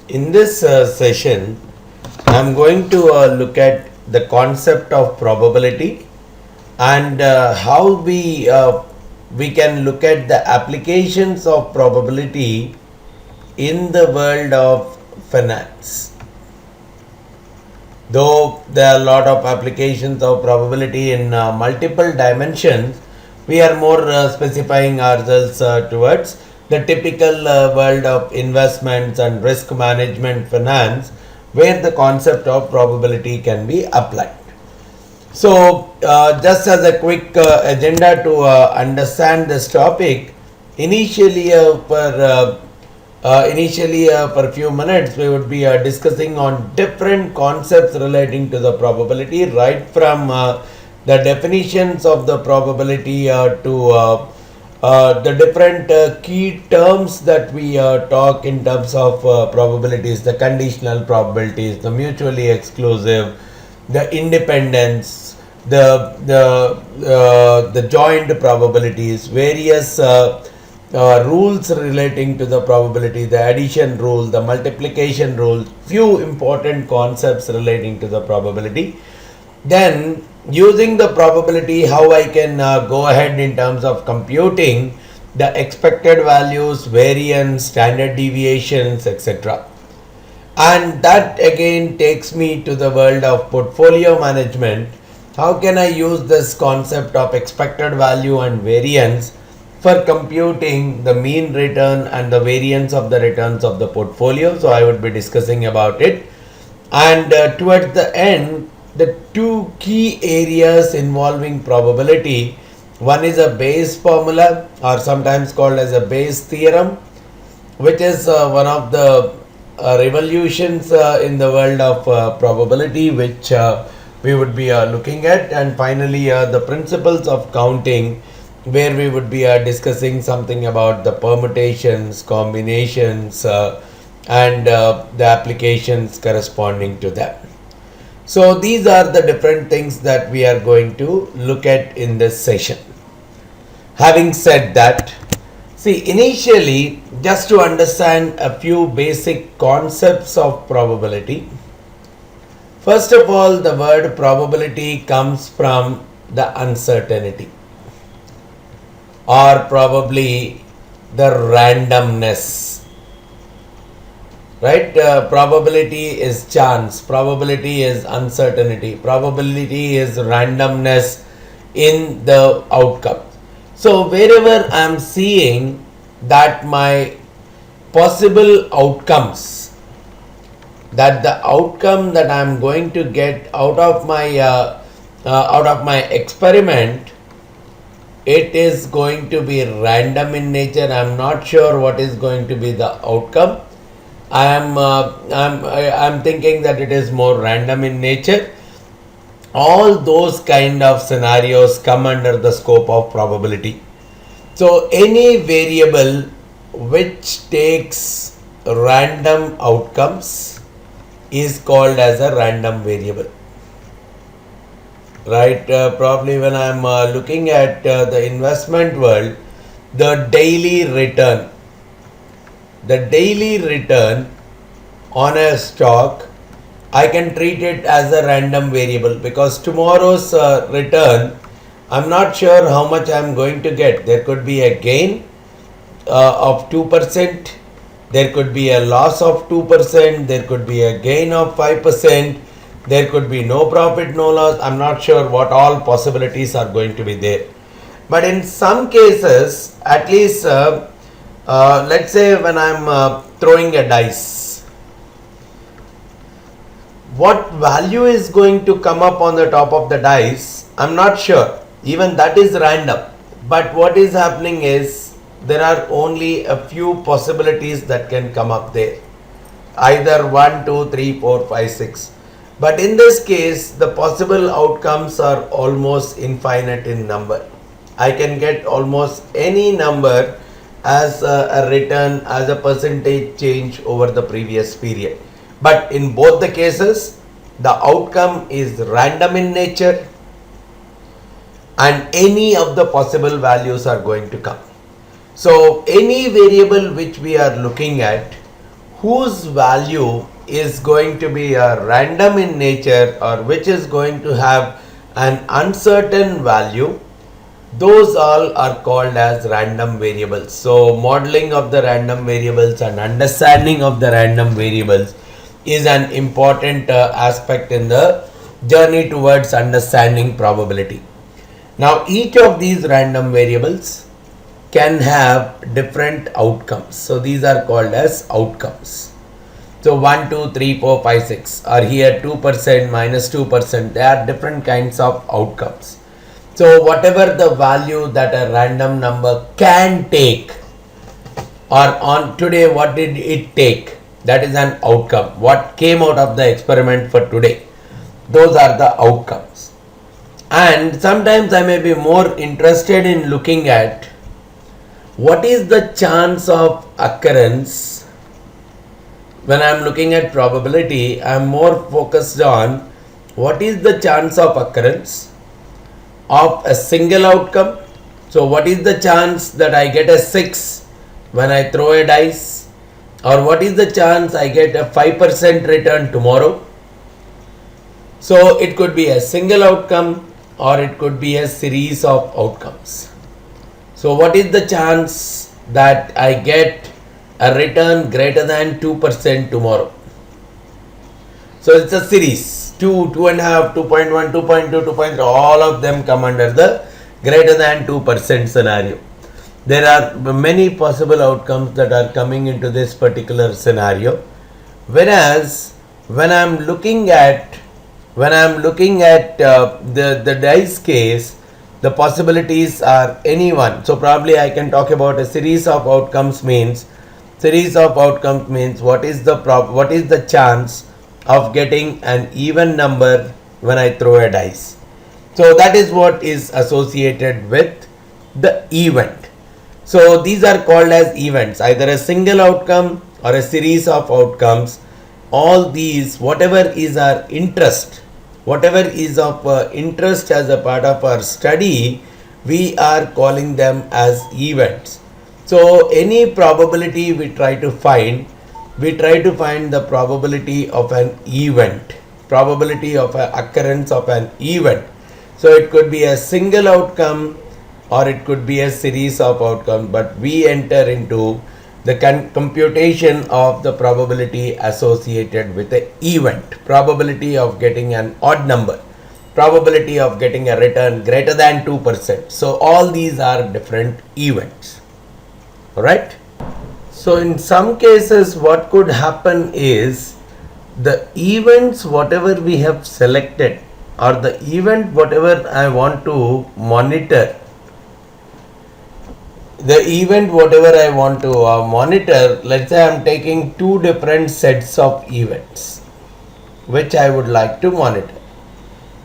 In this session, I'm going to look at the concept of probability and how we can look at the applications of probability in the world of finance. Though there are a lot of applications of probability in multiple dimensions, we are more specifying ourselves towards the typical world of investments and risk management finance, where the concept of probability can be applied. So, just as a quick agenda to understand this topic, initially for a few minutes we would be discussing on different concepts relating to the probability, right from the definitions of the probability to the different key terms that we talk in terms of probabilities, the conditional probabilities, the mutually exclusive, the independence, the joint probabilities, various rules relating to the probability, the addition rule, the multiplication rule, few important concepts relating to the probability. Then, using the probability, how I can go ahead in terms of computing the expected values, variance, standard deviations, etc. And that again takes me to the world of portfolio management. How can I use this concept of expected value and variance for computing the mean return and the variance of the returns of the portfolio? So I would be discussing about it. And towards the end, the two key areas involving probability, one is a Bayes formula, or sometimes called as a Bayes theorem, which is one of the revolutions in the world of probability, which we would be looking at. And finally, the principles of counting, where we would be discussing something about the permutations, combinations, and the applications corresponding to that. So these are the different things that we are going to look at in this session. Having said that, see, initially, just to understand a few basic concepts of probability, first of all, the word probability comes from the uncertainty, or probably the randomness. Right? Probability is chance, probability is uncertainty, probability is randomness in the outcome. So, wherever I am seeing that my possible outcomes, that the outcome that I am going to get out of my experiment, it is going to be random in nature. I am not sure what is going to be the outcome. I'm thinking that it is more random in nature. All those kind of scenarios come under the scope of probability. So any variable which takes random outcomes is called as a random variable. Right? Probably when I'm looking at the investment world, the daily return on a stock, I can treat it as a random variable, because tomorrow's return, I'm not sure how much I'm going to get. There could be a gain of 2%, there could be a loss of 2%, there could be a gain of 5%, there could be no profit, no loss. I'm not sure what all possibilities are going to be there. But in some cases, at least let's say when I'm throwing a dice, what value is going to come up on the top of the dice, I'm not sure. Even that is random. But what is happening is there are only a few possibilities that can come up there. Either 1, 2, 3, 4, 5, 6. But in this case, the possible outcomes are almost infinite in number. I can get almost any number as a return, as a percentage change over the previous period. But in both the cases, the outcome is random in nature, and any of the possible values are going to come. So any variable which we are looking at, whose value is going to be random in nature or which is going to have an uncertain value, those all are called as random variables. So modeling of the random variables and understanding of the random variables is an important aspect in the journey towards understanding probability. Now each of these random variables can have different outcomes. So these are called as outcomes. So 1, 2, 3, 4, 5, 6 are here 2%, minus 2%. They are different kinds of outcomes. So whatever the value that a random number can take, or on today what did it take, that is an outcome. What came out of the experiment for today, those are the outcomes. And sometimes I may be more interested in looking at what is the chance of occurrence. When I am looking at probability, I am more focused on what is the chance of occurrence of a single outcome. So what is the chance that I get a 6 when I throw a dice, or what is the chance I get a 5% return tomorrow. So it could be a single outcome or it could be a series of outcomes. So what is the chance that I get a return greater than 2% tomorrow? So it's a series, 2, 2.5, 2.1, 2.2, 2.3, all of them come under the greater than 2% scenario. There are many possible outcomes that are coming into this particular scenario. Whereas when I am looking at the dice case, the possibilities are any one. So probably I can talk about a series of outcomes means what is the chance of getting an even number when I throw a dice. So that is what is associated with the event. So these are called as events, either a single outcome or a series of outcomes. All these, whatever is our interest, whatever is of interest as a part of our study, we are calling them as events. So any probability we try to find the probability of an event, probability of an occurrence of an event. So it could be a single outcome or it could be a series of outcomes, but we enter into the computation of the probability associated with the event, probability of getting an odd number, probability of getting a return greater than 2%. So all these are different events. Alright. So in some cases what could happen is the events whatever we have selected, or the event whatever I want to monitor, let's say I am taking two different sets of events which I would like to monitor.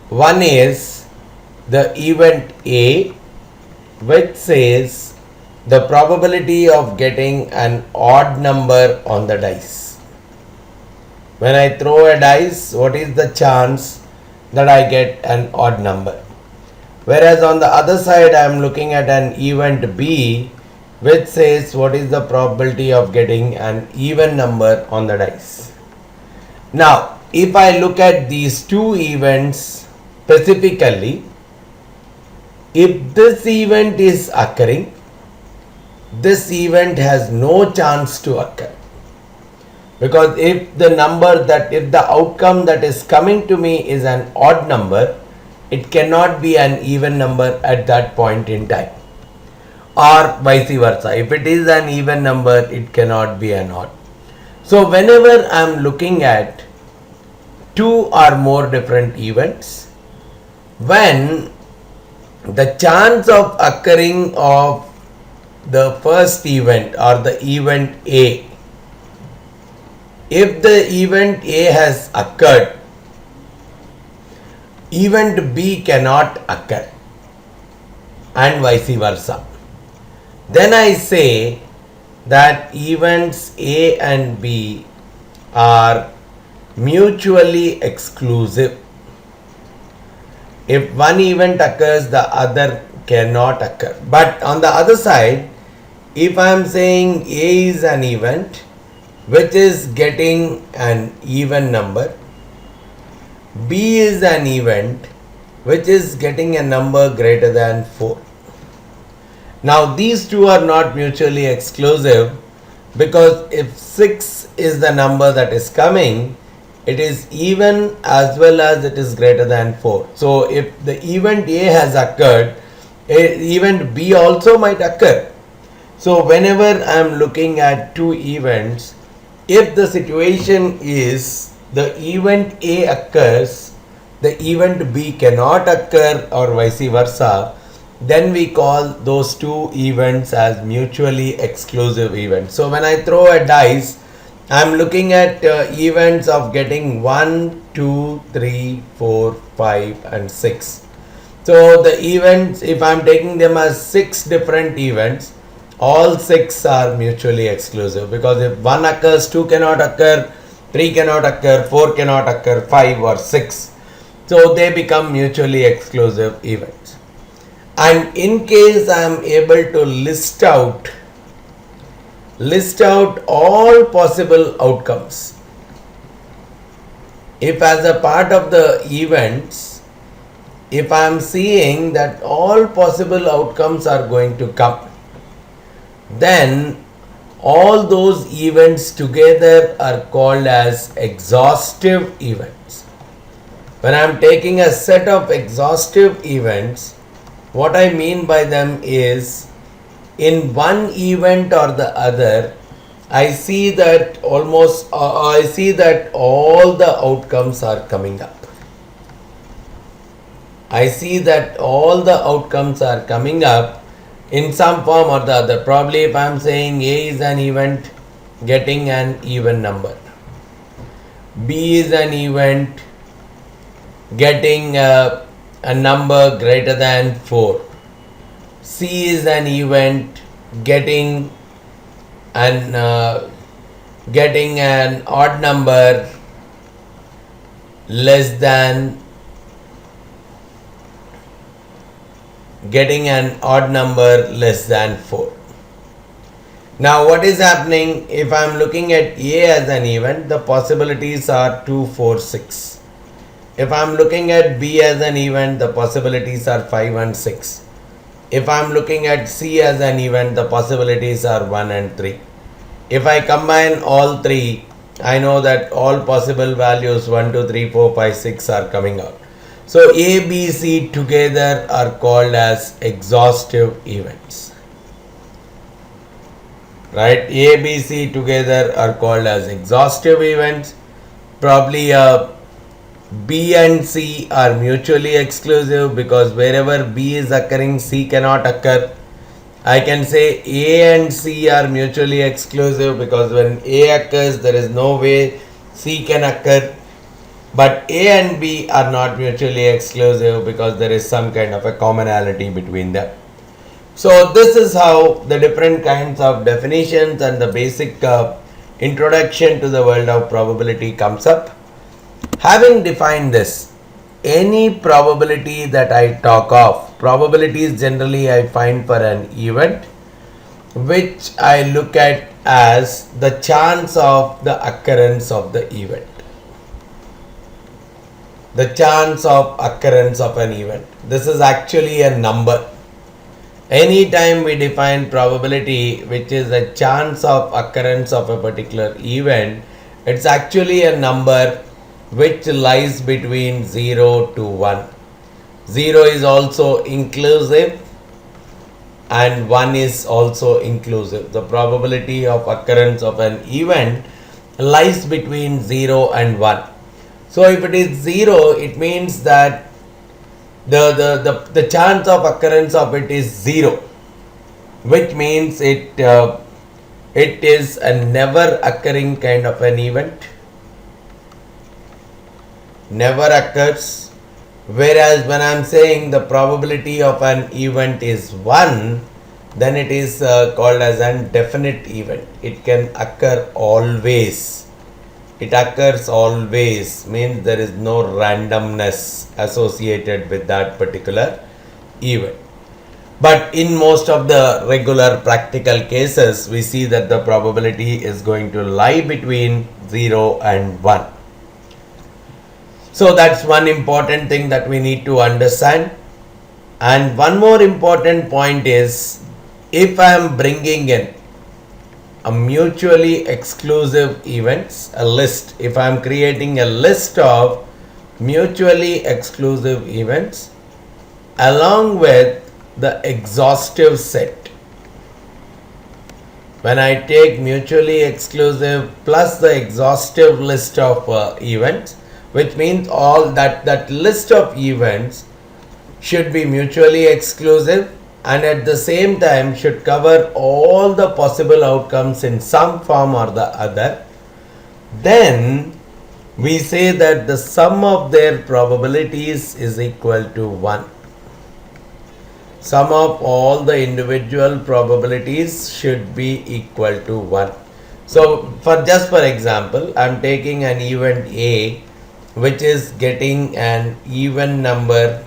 One is the event A, which says the probability of getting an odd number on the dice. When I throw a dice, what is the chance that I get an odd number? Whereas on the other side, I am looking at an event B, which says what is the probability of getting an even number on the dice. Now, if I look at these two events specifically, if this event is occurring, this event has no chance to occur. Because if the outcome that is coming to me is an odd number, it cannot be an even number at that point in time. Or vice versa. If it is an even number, it cannot be an odd. So whenever I am looking at two or more different events, when the chance of occurring of the first event or the event A, if the event A has occurred, event B cannot occur, and vice versa. Then I say that events A and B are mutually exclusive. If one event occurs, the other cannot occur. But on the other side, if I am saying A is an event which is getting an even number. B is an event which is getting a number greater than 4. Now these two are not mutually exclusive, because if 6 is the number that is coming, it is even as well as it is greater than 4. So if the event A has occurred, event B also might occur. So whenever I am looking at two events, if the situation is the event A occurs, the event B cannot occur, or vice versa, then we call those two events as mutually exclusive events. So when I throw a dice, I am looking at events of getting 1, 2, 3, 4, 5 and 6. So the events, if I am taking them as 6 different events, all 6 are mutually exclusive, because if 1 occurs, 2 cannot occur, 3 cannot occur, 4 cannot occur, 5 or 6. So they become mutually exclusive events. And in case I am able to list out all possible outcomes, if as a part of the events, if I am seeing that all possible outcomes are going to come, then all those events together are called as exhaustive events. When I am taking a set of exhaustive events, what I mean by them is, in one event or the other, I see that all the outcomes are coming up. I see that all the outcomes are coming up in some form or the other. Probably if I am saying A is an event getting an even number, B is an event getting a number greater than 4, C is an event getting an odd number less than 4. Now what is happening? If I am looking at A as an event, the possibilities are 2, 4, 6. If I am looking at B as an event, the possibilities are 5 and 6. If I am looking at C as an event, the possibilities are 1 and 3. If I combine all three, I know that all possible values 1, 2, 3, 4, 5, 6 are coming out. So A, B, C together are called as exhaustive events. Right? A, B, C together are called as exhaustive events. Probably B and C are mutually exclusive, because wherever B is occurring, C cannot occur. I can say A and C are mutually exclusive, because when A occurs, there is no way C can occur. But A and B are not mutually exclusive, because there is some kind of a commonality between them. So this is how the different kinds of definitions and the basic introduction to the world of probability comes up. Having defined this, any probability that I talk of, probabilities generally I find for an event, which I look at as the chance of the occurrence of the event. The chance of occurrence of an event. This is actually a number. Anytime we define probability, which is a chance of occurrence of a particular event, it's actually a number which lies between 0 to 1. 0 is also inclusive and 1 is also inclusive. The probability of occurrence of an event lies between 0 and 1. So if it is 0, it means that the chance of occurrence of it is 0, which means it is a never occurring kind of an event. Never occurs. Whereas when I am saying the probability of an event is 1, then it is called as an definite event. It can occur always. It occurs always means there is no randomness associated with that particular event. But in most of the regular practical cases, we see that the probability is going to lie between 0 and 1. So that's one important thing that we need to understand. And one more important point is, if I am bringing in a mutually exclusive events, a list, if I am creating a list of mutually exclusive events along with the exhaustive set. When I take mutually exclusive plus the exhaustive list of events, which means all that list of events should be mutually exclusive and at the same time should cover all the possible outcomes in some form or the other, then we say that the sum of their probabilities is equal to 1. Sum of all the individual probabilities should be equal to 1. So for example, I am taking an event A which is getting an even number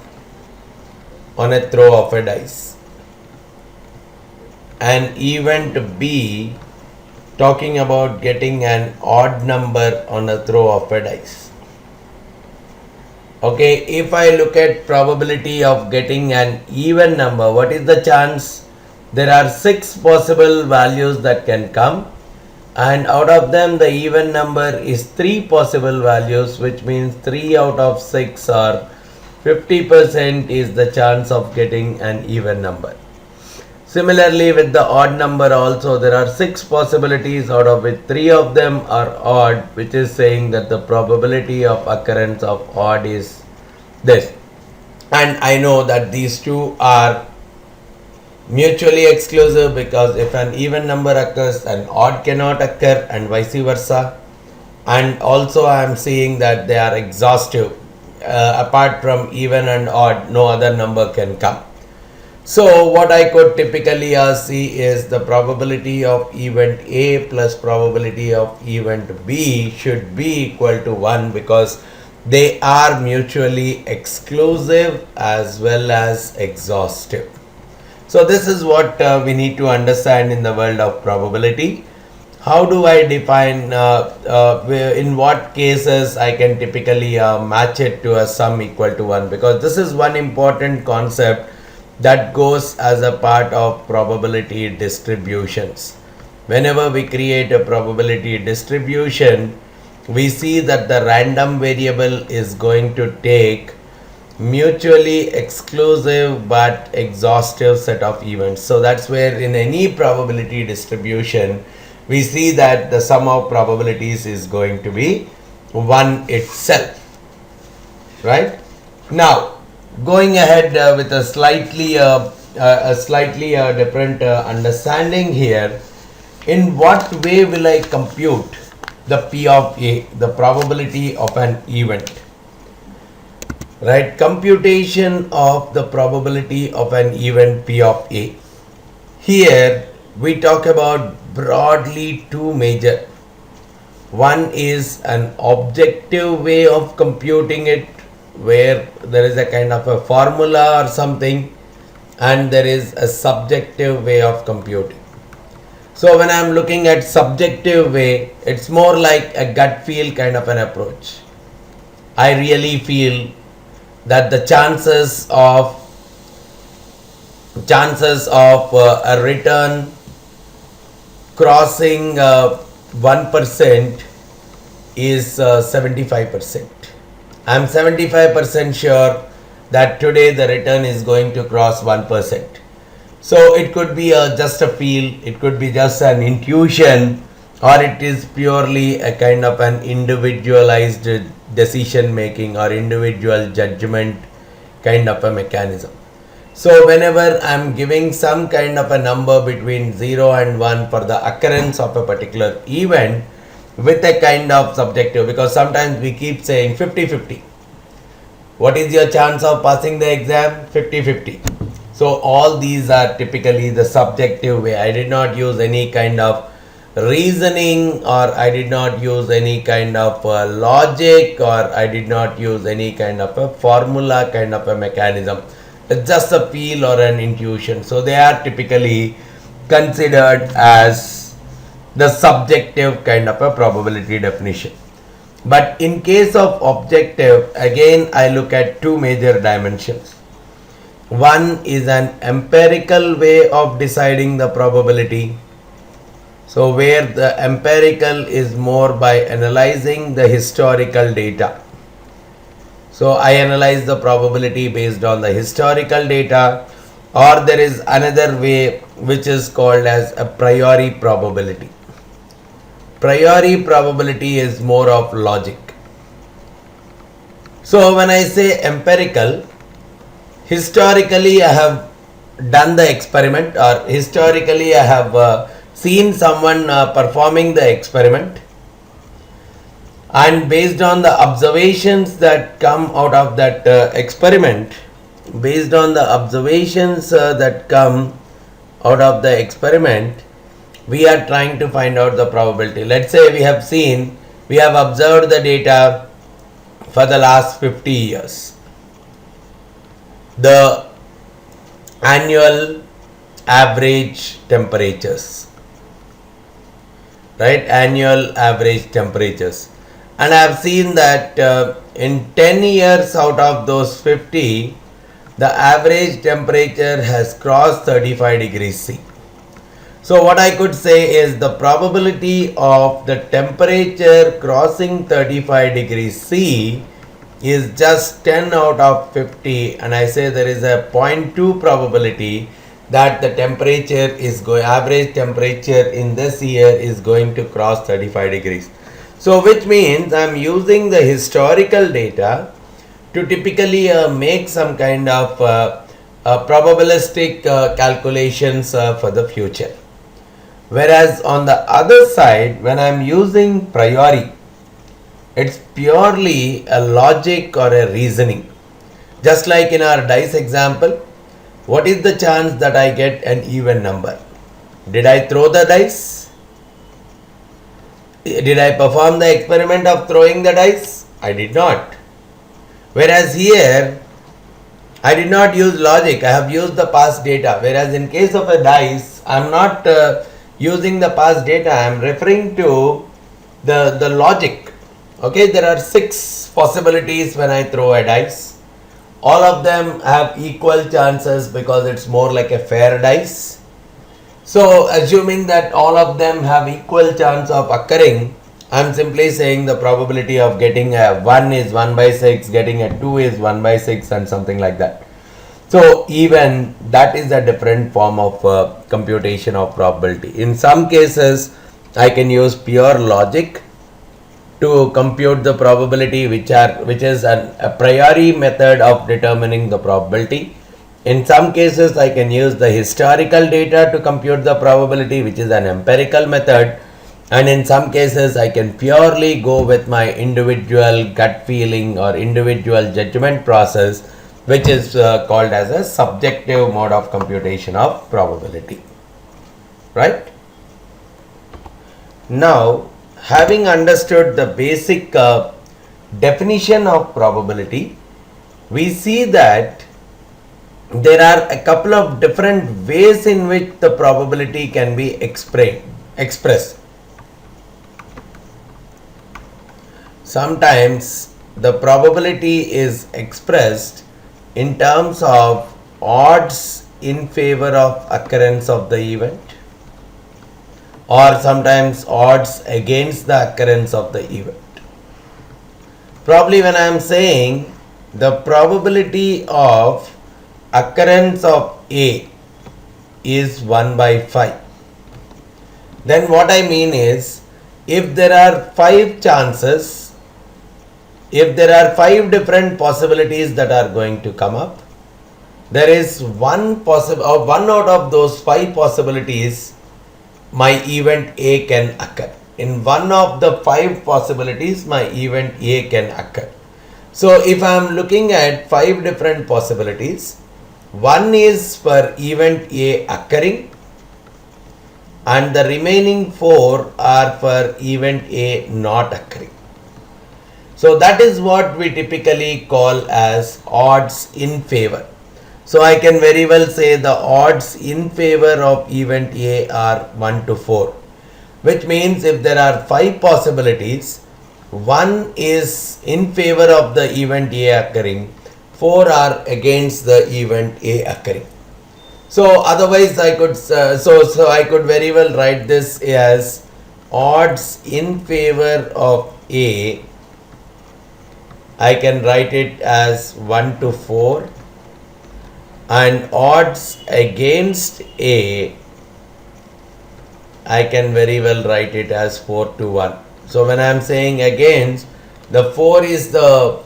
on a throw of a dice. An event B talking about getting an odd number on a throw of a dice. Okay, if I look at probability of getting an even number, what is the chance? There are 6 possible values that can come, and out of them the even number is 3 possible values, which means 3 out of 6 or 50% is the chance of getting an even number. Similarly, with the odd number also, there are 6 possibilities, out of which 3 of them are odd, which is saying that the probability of occurrence of odd is this. And I know that these two are mutually exclusive, because if an even number occurs, an odd cannot occur, and vice versa. And also I am seeing that they are exhaustive. Apart from even and odd, no other number can come. So what I could typically see is the probability of event A plus probability of event B should be equal to 1, because they are mutually exclusive as well as exhaustive. So this is what we need to understand in the world of probability. How do I define, in what cases I can typically match it to a sum equal to 1, because this is one important concept that goes as a part of probability distributions. Whenever we create a probability distribution, we see that the random variable is going to take mutually exclusive but exhaustive set of events. So that's where in any probability distribution, we see that the sum of probabilities is going to be 1 itself. Right? Now, going ahead with a slightly different understanding here, in what way will I compute the P of A, the probability of an event? Right? Computation of the probability of an event P of A. Here we talk about broadly two major. One is an objective way of computing it, where there is a kind of a formula or something, and there is a subjective way of computing. So when I am looking at subjective way, it's more like a gut feel kind of an approach. I really feel that the chances of a return crossing 1% is 75%. I am 75% sure that today the return is going to cross 1%. So it could be just a feel, it could be just an intuition, or it is purely a kind of an individualized decision making or individual judgment kind of a mechanism. So whenever I am giving some kind of a number between 0 and 1 for the occurrence of a particular event with a kind of subjective, because sometimes we keep saying 50-50. What is your chance of passing the exam? 50-50. So all these are typically the subjective way. I did not use any kind of reasoning, or I did not use any kind of logic, or I did not use any kind of a formula kind of a mechanism. It's just a feel or an intuition. So they are typically considered as the subjective kind of a probability definition. But in case of objective, again I look at two major dimensions. One is an empirical way of deciding the probability. So where the empirical is more by analyzing the historical data. So I analyze the probability based on the historical data, or there is another way which is called as a priori probability. Priori probability is more of logic. So when I say empirical, historically I have done the experiment, or historically I have seen someone performing the experiment, and based on the observations that come out of that experiment, based on the observations that come out of the experiment, we are trying to find out the probability. Let's say we have observed the data for the last 50 years. The annual average temperatures, right? Annual average temperatures. And I have seen that in 10 years out of those 50, the average temperature has crossed 35 degrees C. So what I could say is the probability of the temperature crossing 35 degrees C is just 10 out of 50, and I say there is a 0.2 probability that the temperature is average temperature in this year is going to cross 35 degrees. So which means I am using the historical data to typically make some kind of probabilistic calculations for the future. Whereas on the other side, when I am using priori, it's purely a logic or a reasoning. Just like in our dice example, what is the chance that I get an even number? Did I throw the dice? Did I perform the experiment of throwing the dice? I did not. Whereas here, I did not use logic, I have used the past data. Whereas in case of a dice, I am not using the past data, I am referring to the logic. Okay, there are 6 possibilities when I throw a dice. All of them have equal chances because it's more like a fair dice. So assuming that all of them have equal chance of occurring, I am simply saying the probability of getting a 1 is 1 by 6, getting a 2 is 1 by 6, and something like that. So even that is a different form of computation of probability. In some cases, I can use pure logic to compute the probability, which is a priori method of determining the probability. In some cases, I can use the historical data to compute the probability, which is an empirical method. And in some cases, I can purely go with my individual gut feeling or individual judgment process, which is called as a subjective mode of computation of probability. Right? Now, having understood the basic definition of probability, we see that there are a couple of different ways in which the probability can be expressed. Sometimes the probability is expressed in terms of odds in favor of occurrence of the event, or sometimes odds against the occurrence of the event. Probably when I am saying the probability of occurrence of A is 1 by 5, then what I mean is, if there are 5 chances, if there are 5 different possibilities that are going to come up, there is one out of those 5 possibilities my event A can occur. In one of the 5 possibilities, my event A can occur. So if I am looking at 5 different possibilities, one is for event A occurring, and the remaining 4 are for event A not occurring. So that is what we typically call as odds in favor. So I can very well say the odds in favor of event A are 1 to 4, which means if there are 5 possibilities, 1 is in favor of the event A occurring, 4 are against the event A occurring. So otherwise I could so I could very well write this as odds in favor of A. I can write it as 1 to 4, and odds against A I can very well write it as 4 to 1. So when I am saying against, the 4 is the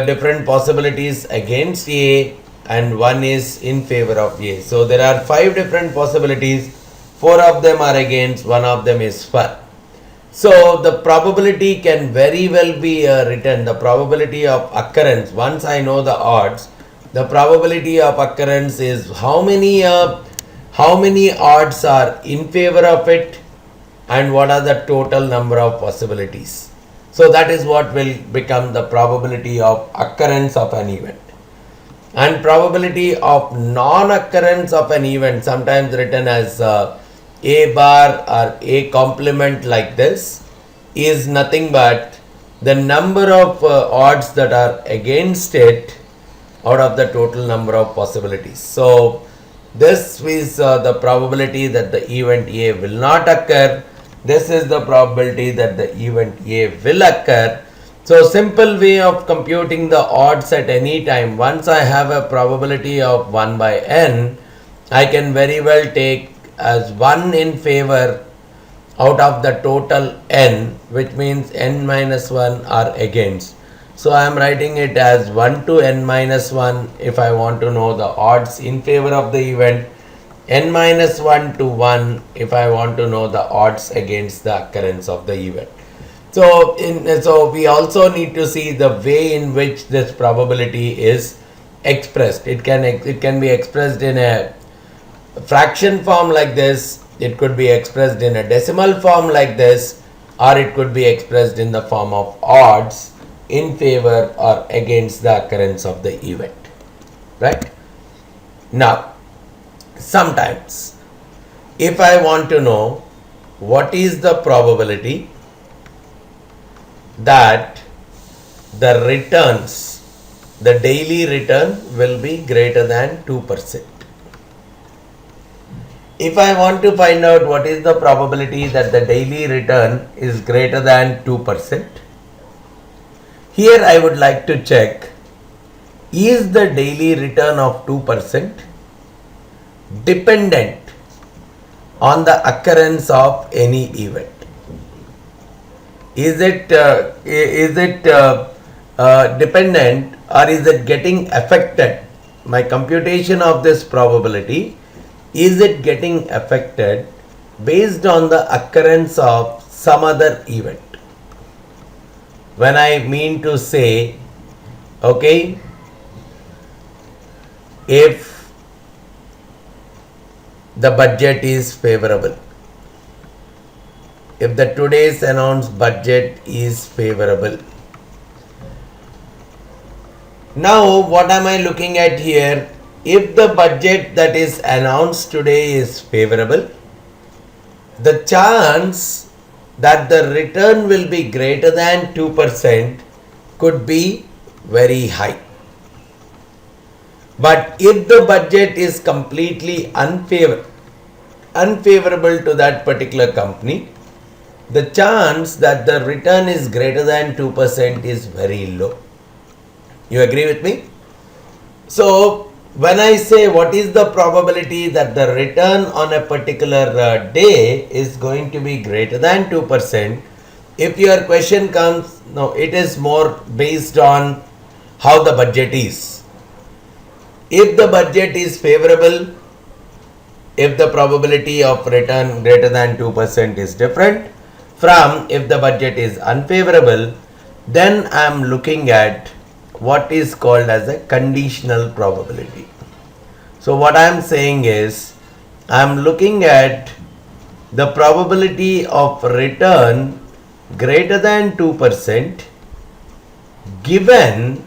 different possibilities against A and 1 is in favor of A. So there are 5 different possibilities, 4 of them are against, 1 of them is for. So the probability can very well be written, the probability of occurrence, once I know the odds, the probability of occurrence is how many odds are in favor of it and what are the total number of possibilities. So that is what will become the probability of occurrence of an event. And probability of non-occurrence of an event, sometimes written as A bar or A complement like this, is nothing but the number of odds that are against it out of the total number of possibilities. So this is the probability that the event A will not occur. This is the probability that the event A will occur. So simple way of computing the odds at any time, once I have a probability of 1 by n, I can very well take as 1 in favor out of the total n, which means n minus 1 are against. So I am writing it as 1 to n minus 1 if I want to know the odds in favor of the event, n minus 1 to 1 if I want to know the odds against the occurrence of the event. So we also need to see the way in which this probability is expressed. It can be expressed in a fraction form like this, it could be expressed in a decimal form like this, or it could be expressed in the form of odds in favor or against the occurrence of the event, right? Now, sometimes if I want to know what is the probability that the returns, the daily return will be greater than 2%. If I want to find out what is the probability that the daily return is greater than 2%, here I would like to check, is the daily return of 2% dependent on the occurrence of any event? Is it dependent, or is it getting affected? My computation of this probability, is it getting affected based on the occurrence of some other event? When I mean to say, okay, if the budget is favorable, if the today's announced budget is favorable. Now what am I looking at here? If the budget that is announced today is favorable, the chance that the return will be greater than 2% could be very high. But if the budget is completely unfavorable to that particular company, the chance that the return is greater than 2% is very low. You agree with me? So when I say what is the probability that the return on a particular day is going to be greater than 2%, if your question comes, no, it is more based on how the budget is. If the budget is favorable, if the probability of return greater than 2% is different from if the budget is unfavorable, then I am looking at what is called as a conditional probability. So what I am saying is, I am looking at the probability of return greater than 2% given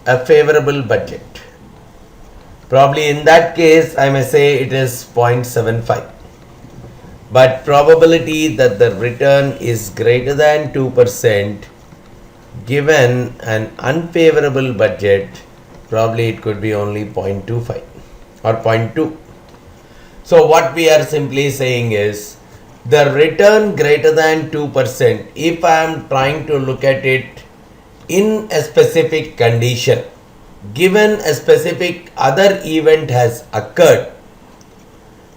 a favorable budget. Probably in that case, I may say it is 0.75. But probability that the return is greater than 2% given an unfavorable budget, probably it could be only 0.25 or 0.2. So what we are simply saying is the return greater than 2%, if I am trying to look at it in a specific condition, given a specific other event has occurred.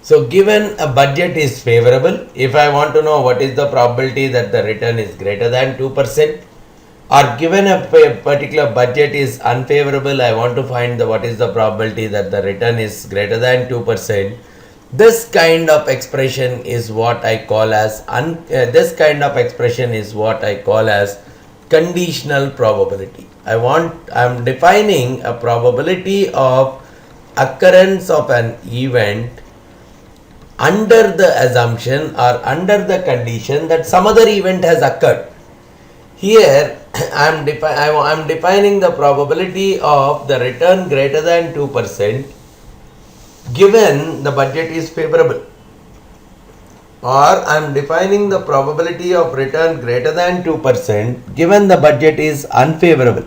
So given a budget is favorable, if I want to know what is the probability that the return is greater than 2%, or given a particular budget is unfavorable, I want to find what is the probability that the return is greater than 2%. This kind of expression is what I call as conditional probability. I'm defining a probability of occurrence of an event under the assumption or under the condition that some other event has occurred. Here I'm defining the probability of the return greater than 2% given the budget is favorable, or I'm defining the probability of return greater than 2% given the budget is unfavorable.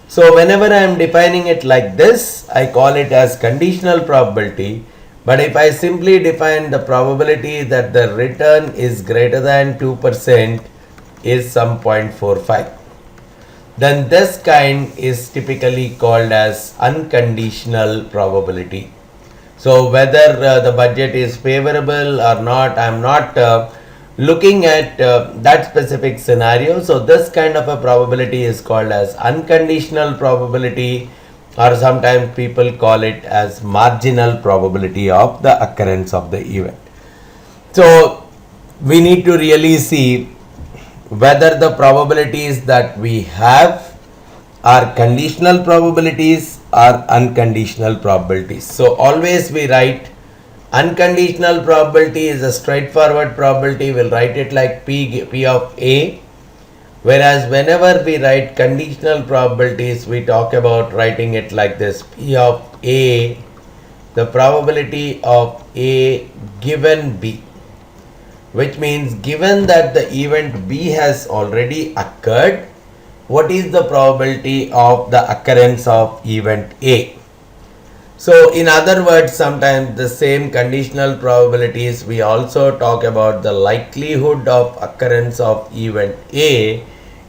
So whenever I am defining it like this, I call it as conditional probability. But if I simply define the probability that the return is greater than 2% is some 0.45, then this kind is typically called as unconditional probability. So whether the budget is favorable or not, I am not looking at that specific scenario. So this kind of a probability is called as unconditional probability, or sometimes people call it as marginal probability of the occurrence of the event. So we need to really see whether the probabilities that we have are conditional probabilities or unconditional probabilities. So always we write unconditional probability is a straightforward probability. We'll write it like P of A. Whereas whenever we write conditional probabilities, we talk about writing it like this: P of A, the probability of A given B, which means given that the event B has already occurred, what is the probability of the occurrence of event A? So in other words, sometimes the same conditional probabilities, we also talk about the likelihood of occurrence of event A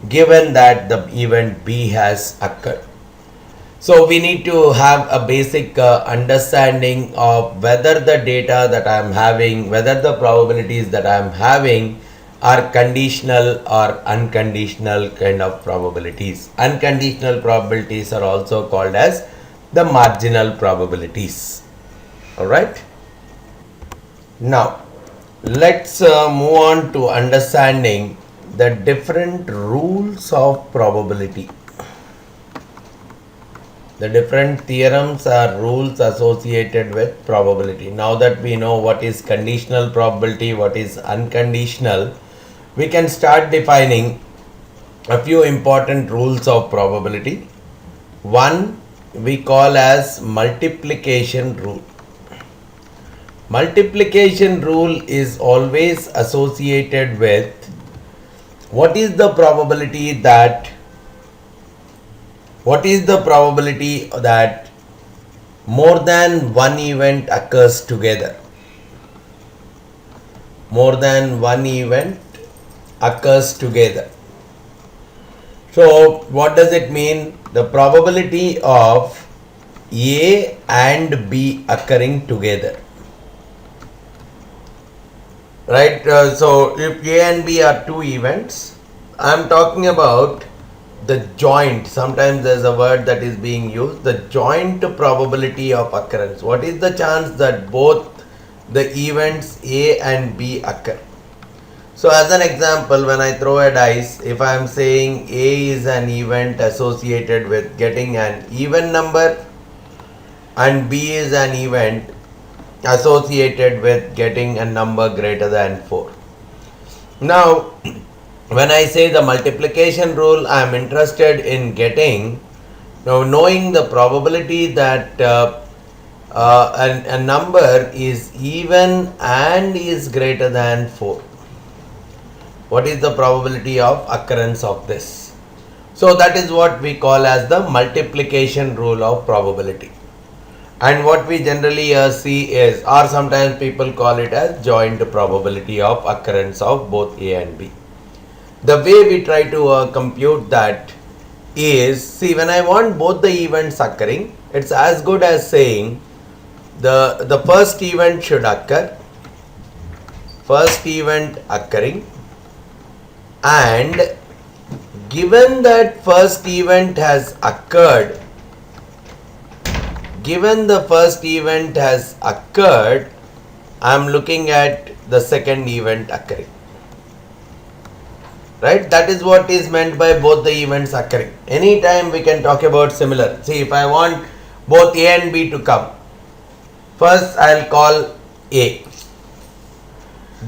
given that the event B has occurred. So we need to have a basic understanding of whether the data that I am having, whether the probabilities that I am having are conditional or unconditional kind of probabilities. Unconditional probabilities are also called as the marginal probabilities. Alright. Now let's move on to understanding the different rules of probability. The different theorems or rules associated with probability. Now that we know what is conditional probability, what is unconditional, we can start defining a few important rules of probability. One we call as multiplication rule. Multiplication rule is always associated with what is the probability that more than one event occurs together. More than one event occurs together. So what does it mean? The probability of A and B occurring together. Right? So if A and B are two events, I am talking about the joint. Sometimes there is a word that is being used, the joint probability of occurrence. What is the chance that both the events A and B occur? So as an example, when I throw a dice, if I am saying A is an event associated with getting an even number and B is an event associated with getting a number greater than 4. Now when I say the multiplication rule, I am interested in getting Now, knowing the probability that a number is even and is greater than 4, what is the probability of occurrence of this? So that is what we call as the multiplication rule of probability. And what we generally see is, or sometimes people call it as joint probability of occurrence of both A and B. The way we try to compute that is, see, when I want both the events occurring, it's as good as saying the first event should occur, first event occurring, and given that first event has occurred, I am looking at the second event occurring. Right? That is what is meant by both the events occurring. Anytime we can talk about similar. See, if I want both A and B to come, first I'll call A.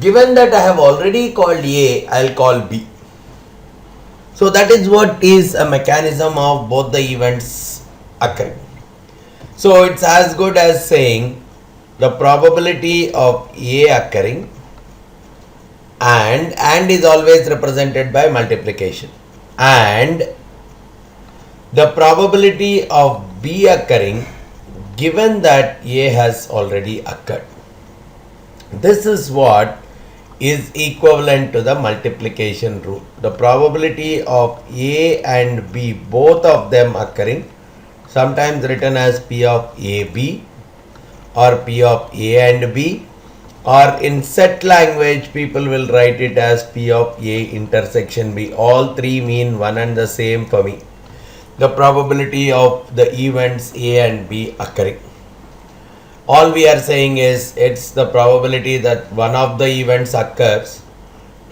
Given that I have already called A, I'll call B. So that is what is a mechanism of both the events occurring. So it's as good as saying the probability of A occurring, and is always represented by multiplication, and the probability of B occurring given that A has already occurred. This is what is equivalent to the multiplication rule. The probability of A and B, both of them occurring, sometimes written as P of AB or P of A and B, or in set language people will write it as P of A intersection B. All three mean one and the same for me. The probability of the events A and B occurring. All we are saying is it's the probability that one of the events occurs,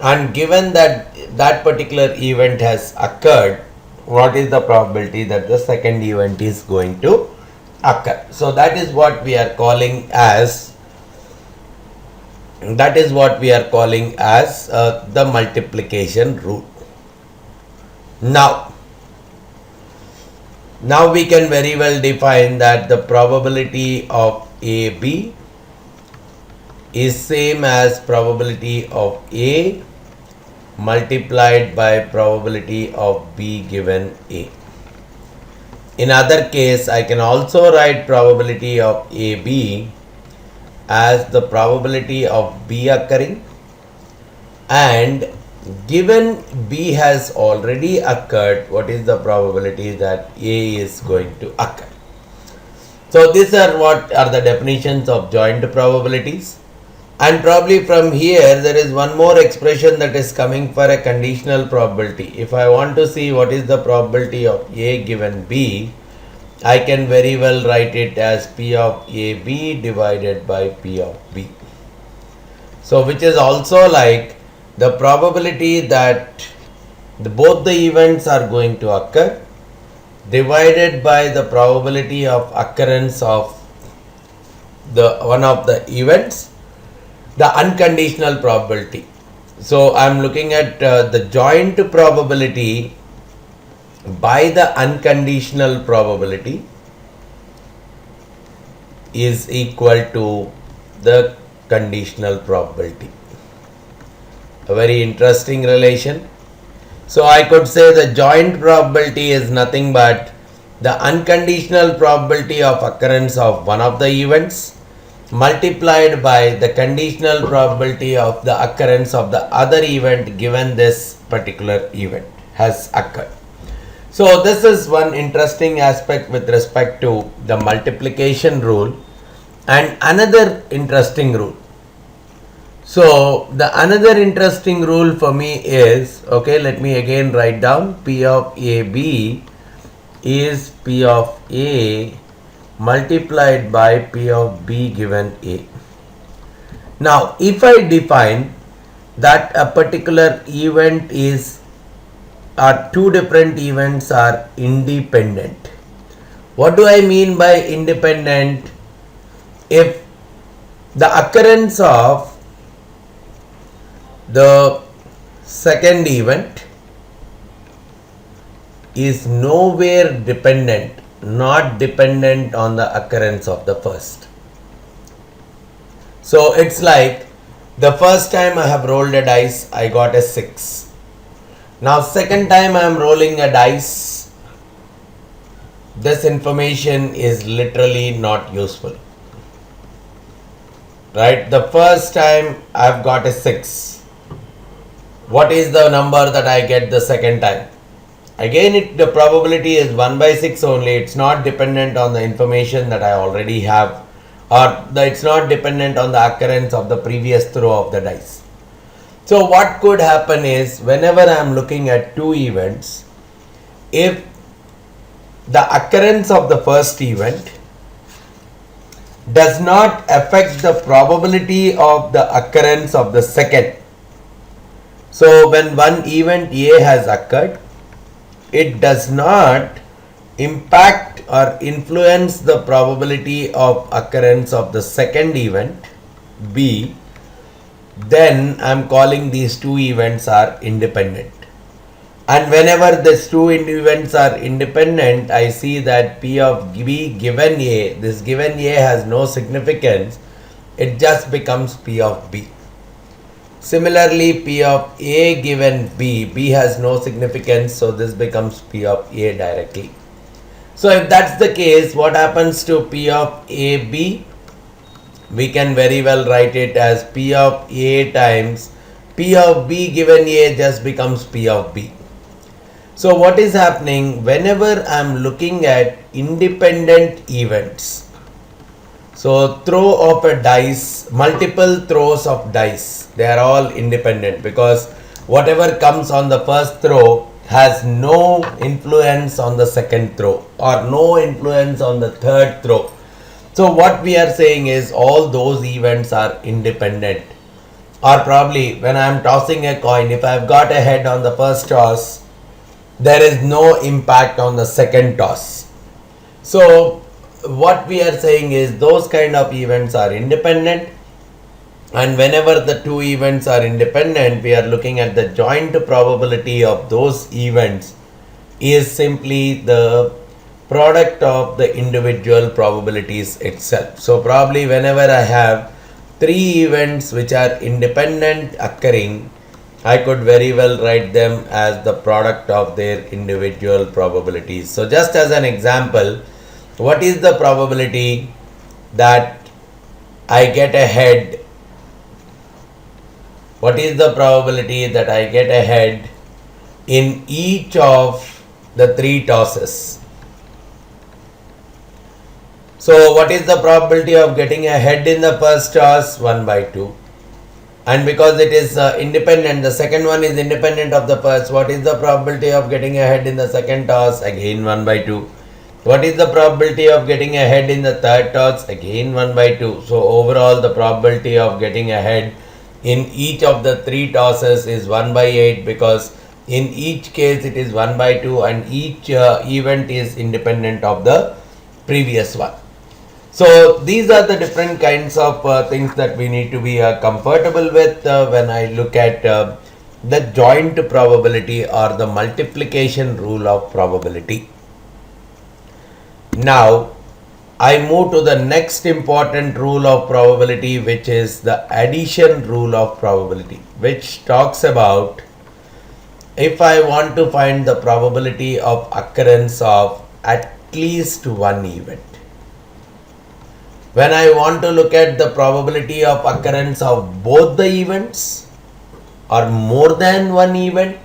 and given that that particular event has occurred, what is the probability that the second event is going to occur. So that is what we are calling as the multiplication rule. Now we can very well define that the probability of AB is same as probability of A multiplied by probability of B given A. In other case, I can also write probability of AB as the probability of B occurring, and given B has already occurred, what is the probability that A is going to occur. So these are what are the definitions of joint probabilities, and probably from here there is one more expression that is coming for a conditional probability. If I want to see what is the probability of A given B, I can very well write it as P of AB divided by P of B. So which is also like the probability that both the events are going to occur divided by the probability of occurrence of the one of the events, the unconditional probability. So I am looking at the joint probability by the unconditional probability is equal to the conditional probability. A very interesting relation. So I could say the joint probability is nothing but the unconditional probability of occurrence of one of the events multiplied by the conditional probability of the occurrence of the other event given this particular event has occurred. So this is one interesting aspect with respect to the multiplication rule. And another interesting rule. So the another interesting rule for me is, okay, let me again write down P of AB is P of A multiplied by P of B given A. Now if I define that a particular event is or two different events are independent. What do I mean by independent? If the occurrence of the second event is nowhere dependent, not dependent on the occurrence of the first. So it's like the first time I have rolled a dice, I got a 6. Now second time I am rolling a dice, this information is literally not useful. Right? The first time I have got a 6. What is the number that I get the second time? Again, the probability is 1 by 6 only. It's not dependent on the information that I already have, or it's not dependent on the occurrence of the previous throw of the dice. So what could happen is, whenever I am looking at two events, if the occurrence of the first event does not affect the probability of the occurrence of the second. So when one event A has occurred, it does not impact or influence the probability of occurrence of the second event B, then I am calling these two events are independent. And whenever these two events are independent, I see that P of B given A, this given A has no significance, it just becomes P of B. Similarly, P of A given B, B has no significance, so this becomes P of A directly. So if that's the case, what happens to P of AB? We can very well write it as P of A times P of B given A just becomes P of B. So what is happening whenever I am looking at independent events? So throw of a dice, multiple throws of dice, they are all independent, because whatever comes on the first throw has no influence on the second throw or no influence on the third throw. So what we are saying is all those events are independent. Or probably when I am tossing a coin, if I have got a head on the first toss, there is no impact on the second toss. So what we are saying is those kind of events are independent, and whenever the two events are independent, we are looking at the joint probability of those events is simply the product of the individual probabilities itself. So probably whenever I have three events which are independent occurring, I could very well write them as the product of their individual probabilities. So just as an example, what is the probability that I get a head? What is the probability that I get a head in each of the three tosses? So what is the probability of getting a head in the first toss? 1 by 2. And because it is independent, the second one is independent of the first. What is the probability of getting a head in the second toss? Again 1 by 2. What is the probability of getting a head in the third toss? Again 1 by 2. So overall the probability of getting a head in each of the three tosses is 1 by 8, because in each case it is 1 by 2 and each event is independent of the previous one. So these are the different kinds of things that we need to be comfortable with when I look at the joint probability or the multiplication rule of probability. Now I move to the next important rule of probability, which is the addition rule of probability, which talks about if I want to find the probability of occurrence of at least one event. When I want to look at the probability of occurrence of both the events or more than one event,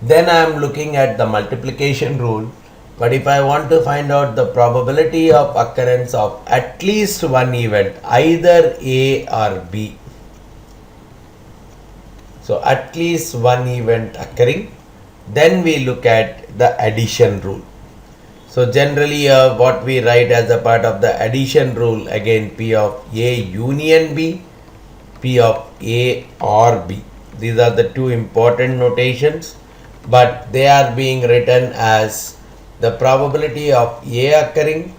then I am looking at the multiplication rule. But if I want to find out the probability of occurrence of at least one event, either A or B, so at least one event occurring, then we look at the addition rule. So generally what we write as a part of the addition rule, again P of A union B, P of A or B. These are the two important notations, but they are being written as the probability of A occurring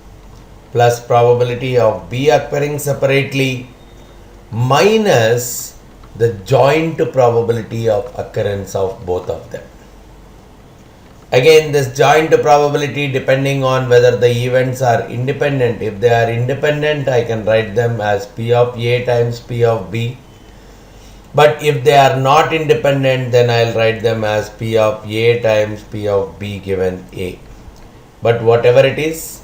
plus probability of B occurring separately minus the joint probability of occurrence of both of them. Again, this joint probability depending on whether the events are independent. If they are independent, I can write them as P of A times P of B. But if they are not independent, then I'll write them as P of A times P of B given A. But whatever it is,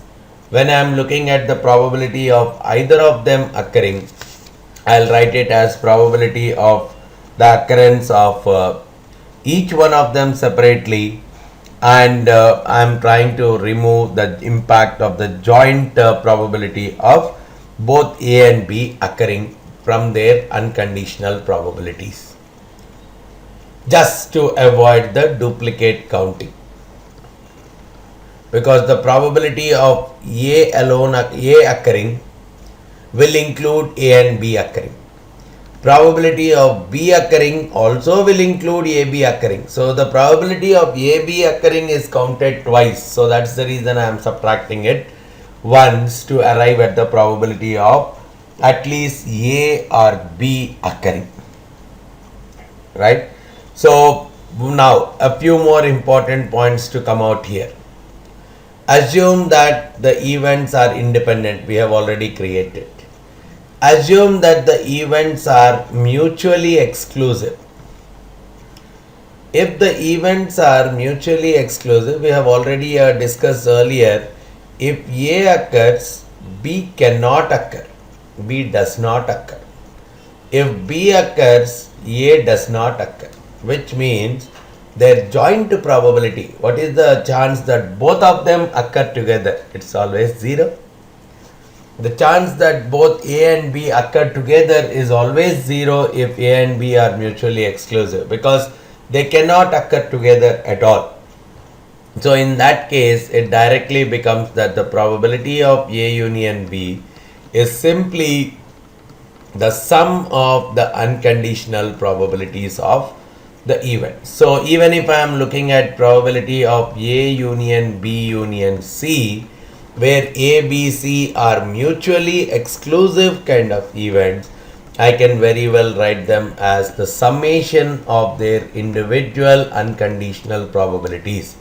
when I am looking at the probability of either of them occurring, I'll write it as probability of the occurrence of each one of them separately, and I'm trying to remove the impact of the joint probability of both A and B occurring from their unconditional probabilities, just to avoid the duplicate counting, because the probability of A alone, A occurring, will include A and B occurring. Probability of B occurring also will include AB occurring. So the probability of AB occurring is counted twice. So that's the reason I am subtracting it once to arrive at the probability of at least A or B occurring. Right? So now a few more important points to come out here. Assume that the events are independent. We have already created. Assume that the events are mutually exclusive. If the events are mutually exclusive, we have already discussed earlier, if A occurs, B cannot occur. B does not occur. If B occurs, A does not occur, which means their joint probability, what is the chance that both of them occur together? It's always 0. The chance that both A and B occur together is always 0 if A and B are mutually exclusive, because they cannot occur together at all. So in that case, it directly becomes that the probability of A union B is simply the sum of the unconditional probabilities of the event. So even if I am looking at probability of A union B union C, where A, B, C are mutually exclusive kind of events, I can very well write them as the summation of their individual unconditional probabilities.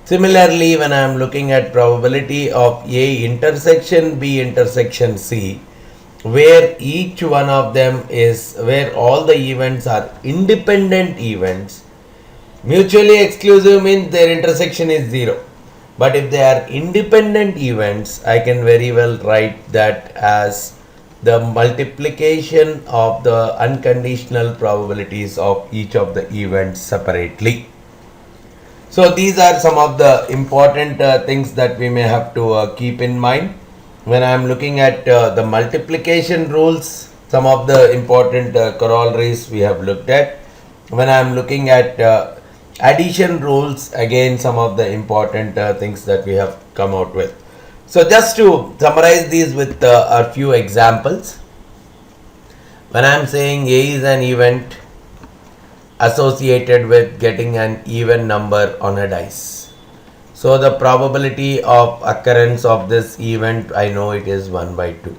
Similarly, when I am looking at probability of A intersection B intersection C, where each one of them is, where all the events are independent events, mutually exclusive means their intersection is 0. But if they are independent events, I can very well write that as the multiplication of the unconditional probabilities of each of the events separately. So these are some of the important things that we may have to keep in mind. When I am looking at the multiplication rules, some of the important corollaries we have looked at. When I am looking at addition rules, again some of the important things that we have come out with. So just to summarize these with a few examples. When I am saying A is an event associated with getting an even number on a dice, so the probability of occurrence of this event, I know it is 1/2.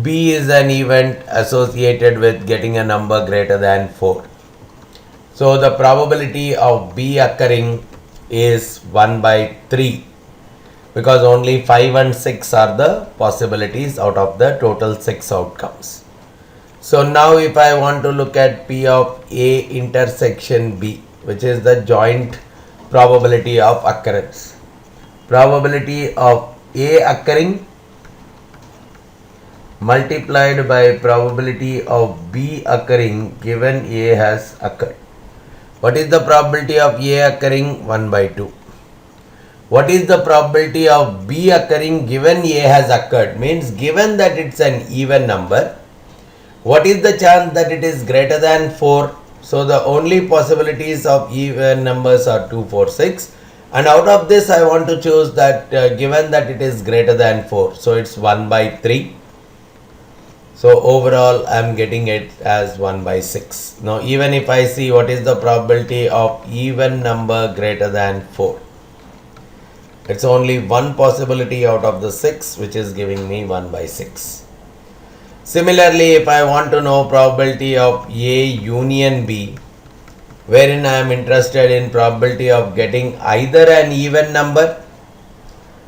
B is an event associated with getting a number greater than 4. So the probability of B occurring is 1/3, because only 5 and 6 are the possibilities out of the total 6 outcomes. So now if I want to look at P of A intersection B, which is the joint probability of occurrence. Probability of A occurring multiplied by probability of B occurring given A has occurred. What is the probability of A occurring? 1/2. What is the probability of B occurring given A has occurred? Means given that it's an even number, what is the chance that it is greater than 4? So the only possibilities of even numbers are 2, 4, 6. And out of this I want to choose that given that it is greater than 4. So it's 1/3. So overall I am getting it as 1/6. Now even if I see what is the probability of even number greater than 4. It's only one possibility out of the 6, which is giving me 1/6. Similarly, if I want to know probability of A union B, wherein I am interested in probability of getting either an even number.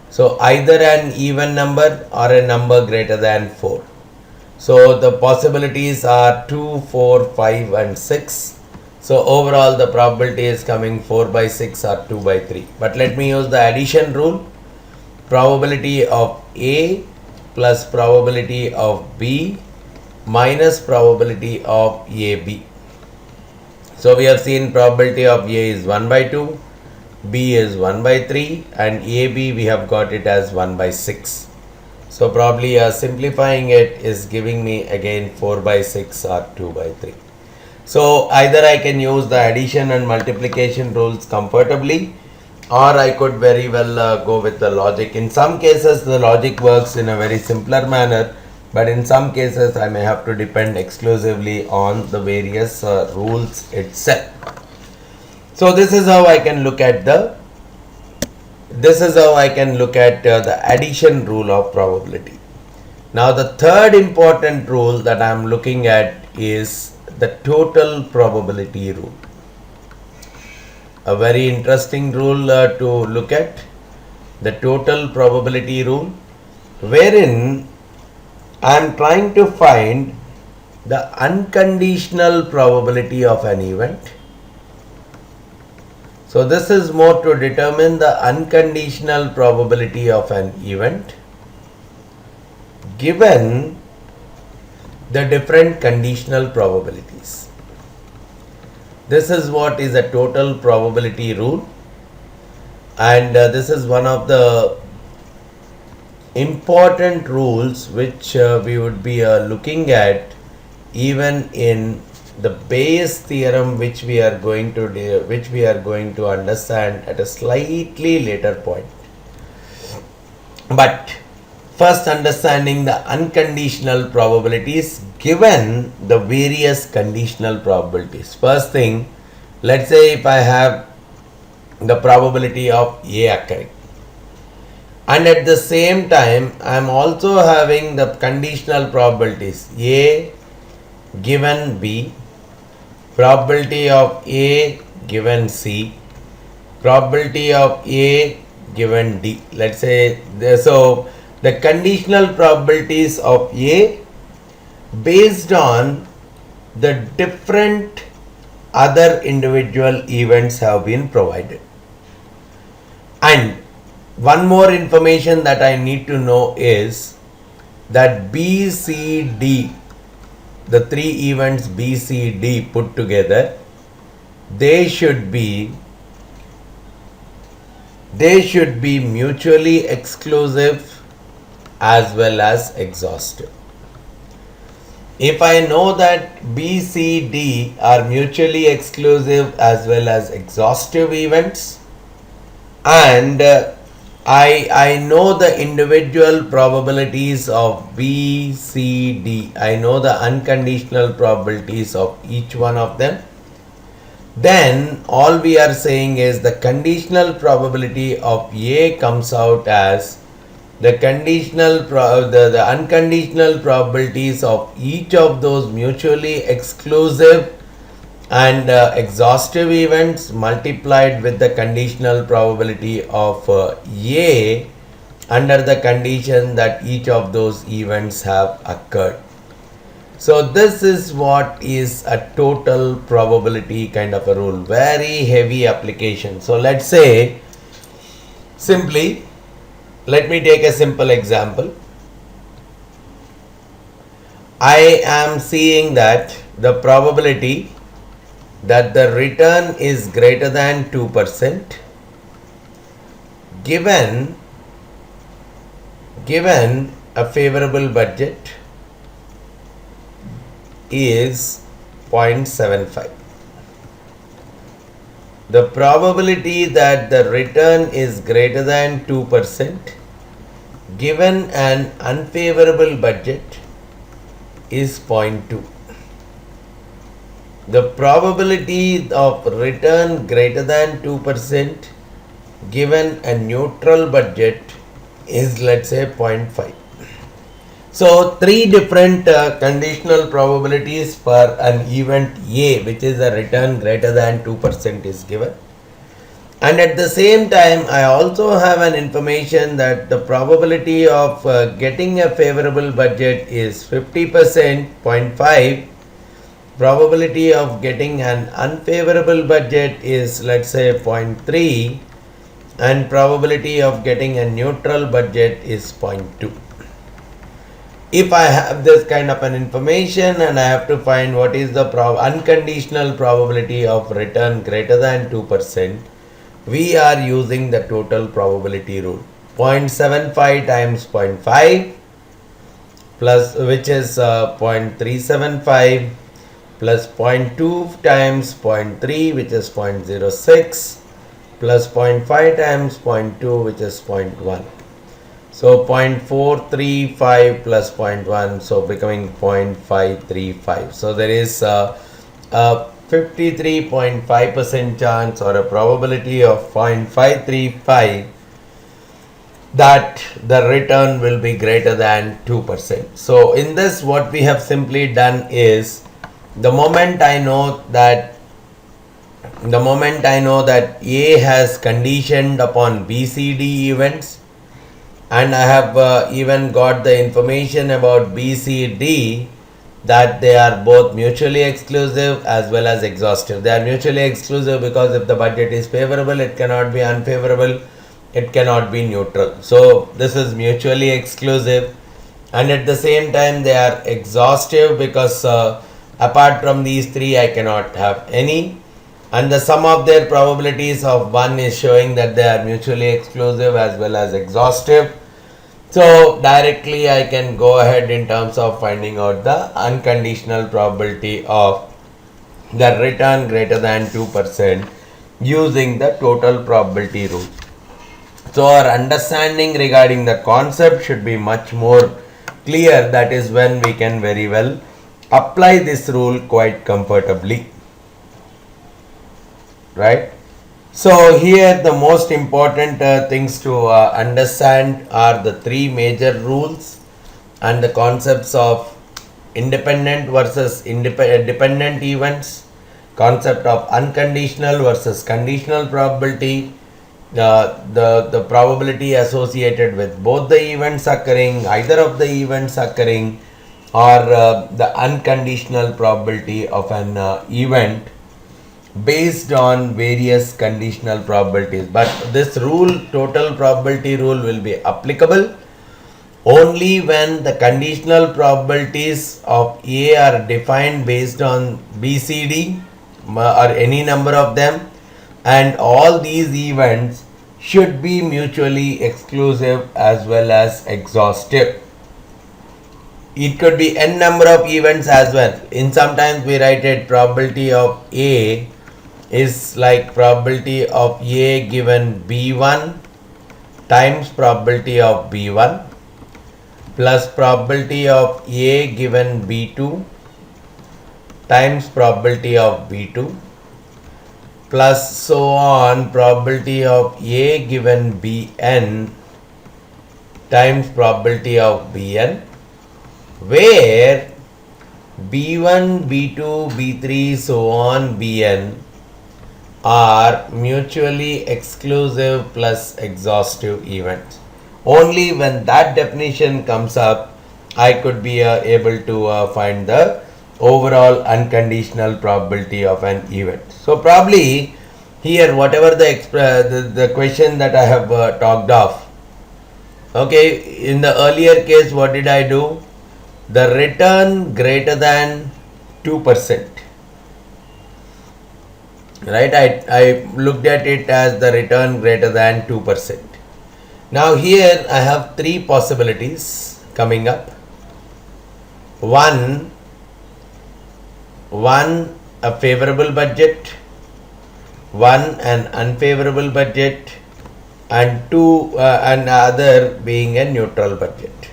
So either an even number or a number greater than 4. So the possibilities are 2, 4, 5 and 6. So overall the probability is coming 4 by 6 or 2 by 3. But let me use the addition rule. Probability of A plus probability of B minus probability of AB. So we have seen probability of A is 1 by 2, B is 1 by 3 and AB we have got it as 1 by 6. So probably simplifying it is giving me again 4 by 6 or 2 by 3. So either I can use the addition and multiplication rules comfortably, or I could very well go with the logic. In some cases the logic works in a very simpler manner, but in some cases I may have to depend exclusively on the various rules itself. So this is how I can look at the addition rule of probability. Now the third important rule that I am looking at is the total probability rule. A very interesting rule to look at, the total probability rule, wherein I am trying to find the unconditional probability of an event. So this is more to determine the unconditional probability of an event given the different conditional probabilities. This is what is a total probability rule, and this is one of the important rules which we would be looking at even in the Bayes theorem, which we are going to understand at a slightly later point. But first, understanding the unconditional probabilities given the various conditional probabilities. First thing, let's say if I have the probability of A occurring, and at the same time I am also having the conditional probabilities A given B, probability of A given C, probability of A given D. Let's say so the conditional probabilities of A based on the different other individual events have been provided. And one more information that I need to know is that B, C, D, the three events B, C, D put together, they should be mutually exclusive as well as exhaustive. If I know that B, C, D are mutually exclusive as well as exhaustive events, and I know the individual probabilities of B, C, D. I know the unconditional probabilities of each one of them. Then all we are saying is the conditional probability of A comes out as the unconditional probabilities of each of those mutually exclusive and exhaustive events multiplied with the conditional probability of A under the condition that each of those events have occurred. So this is what is a total probability kind of a rule. Very heavy application. So let's say simply, let me take a simple example. I am seeing that the probability that the return is greater than 2% given a favorable budget is 0.75. The probability that the return is greater than 2% given an unfavorable budget is 0.2. The probability of return greater than 2% given a neutral budget is, let's say, 0.5. So three different conditional probabilities for an event A, which is a return greater than 2% is given. And at the same time, I also have an information that the probability of getting a favorable budget is 50%, 0.5. Probability of getting an unfavorable budget is, let's say, 0.3, and probability of getting a neutral budget is 0.2. If I have this kind of an information and I have to find what is the unconditional probability of return greater than 2%, we are using the total probability rule. 0.75 times 0.5 plus, which is 0.375, plus 0.2 times 0.3, which is 0.06, plus 0.5 times 0.2, which is 0.1. So 0.435 plus 0.1, so becoming 0.535. So there is a 53.5% chance or a probability of 0.535 that the return will be greater than 2%. So in this, what we have simply done is, the moment I know that A has conditioned upon BCD events, and I have even got the information about BCD, that they are both mutually exclusive as well as exhaustive. They are mutually exclusive because if the budget is favorable, it cannot be unfavorable, it cannot be neutral. So this is mutually exclusive, and at the same time they are exhaustive because apart from these three I cannot have any, and the sum of their probabilities of 1 is showing that they are mutually exclusive as well as exhaustive. So directly I can go ahead in terms of finding out the unconditional probability of the return greater than 2% using the total probability rule. So our understanding regarding the concept should be much more clear. That is when we can very well apply this rule quite comfortably, right? So here the most important things to understand are the three major rules and the concepts of independent versus dependent events, concept of unconditional versus conditional probability, the probability associated with both the events occurring, either of the events occurring, or the unconditional probability of an event based on various conditional probabilities. But this rule, total probability rule, will be applicable only when the conditional probabilities of A are defined based on BCD or any number of them, and all these events should be mutually exclusive as well as exhaustive. It could be n number of events as well. In sometimes we write it probability of A is like probability of A given B1 times probability of B1 plus probability of A given B2 times probability of B2 plus so on probability of A given Bn times probability of Bn, where B1, B2, B3, so on Bn are mutually exclusive plus exhaustive events. Only when that definition comes up, I could be able to find the overall unconditional probability of an event. So probably here, whatever the question that I have talked of, okay, in the earlier case, what did I do? The return greater than 2%. Right, I looked at it as the return greater than 2%. Now here I have three possibilities coming up. One, a favorable budget, one an unfavorable budget, and two another being a neutral budget.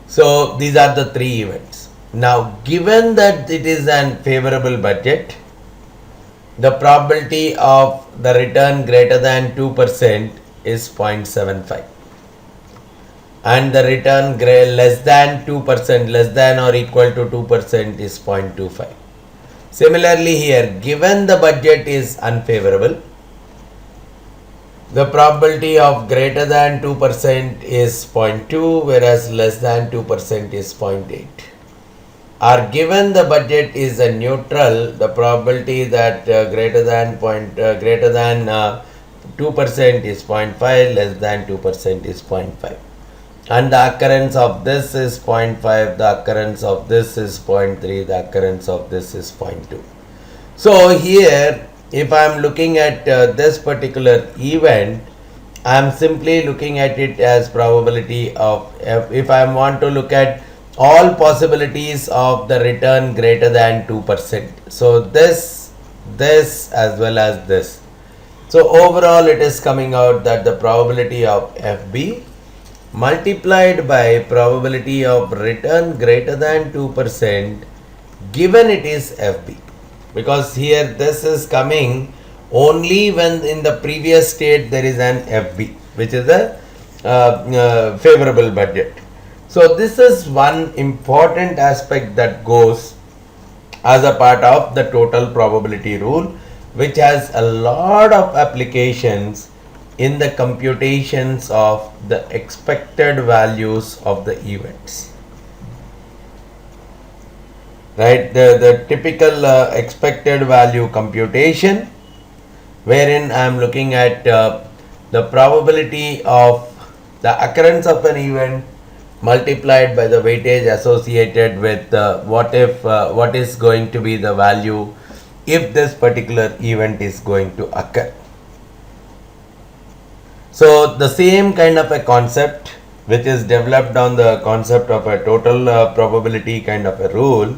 So these are the three events. Now given that it is an favorable budget, the probability of the return greater than 2% is 0.75. and the return less than 2%, less than or equal to 2% is 0.25. Similarly here, given the budget is unfavorable, the probability of greater than 2% is 0.2, whereas less than 2% is 0.8. Or given the budget is a neutral, the probability that greater than 2% is 0.5, less than 2% is 0.5. And the occurrence of this is 0.5, the occurrence of this is 0.3, the occurrence of this is 0.2. So here, if I am looking at this particular event, I am simply looking at it as probability of f. If I want to look at all possibilities of the return greater than 2%. So this as well as this. So overall it is coming out that the probability of FB multiplied by probability of return greater than 2% given it is FB, because here this is coming only when in the previous state there is an FB, which is a favorable budget. So this is one important aspect that goes as a part of the total probability rule, which has a lot of applications in the computations of the expected values of the events. Right, the typical expected value computation, wherein I am looking at the probability of the occurrence of an event multiplied by the weightage associated with what is going to be the value if this particular event is going to occur. So the same kind of a concept which is developed on the concept of a total probability kind of a rule,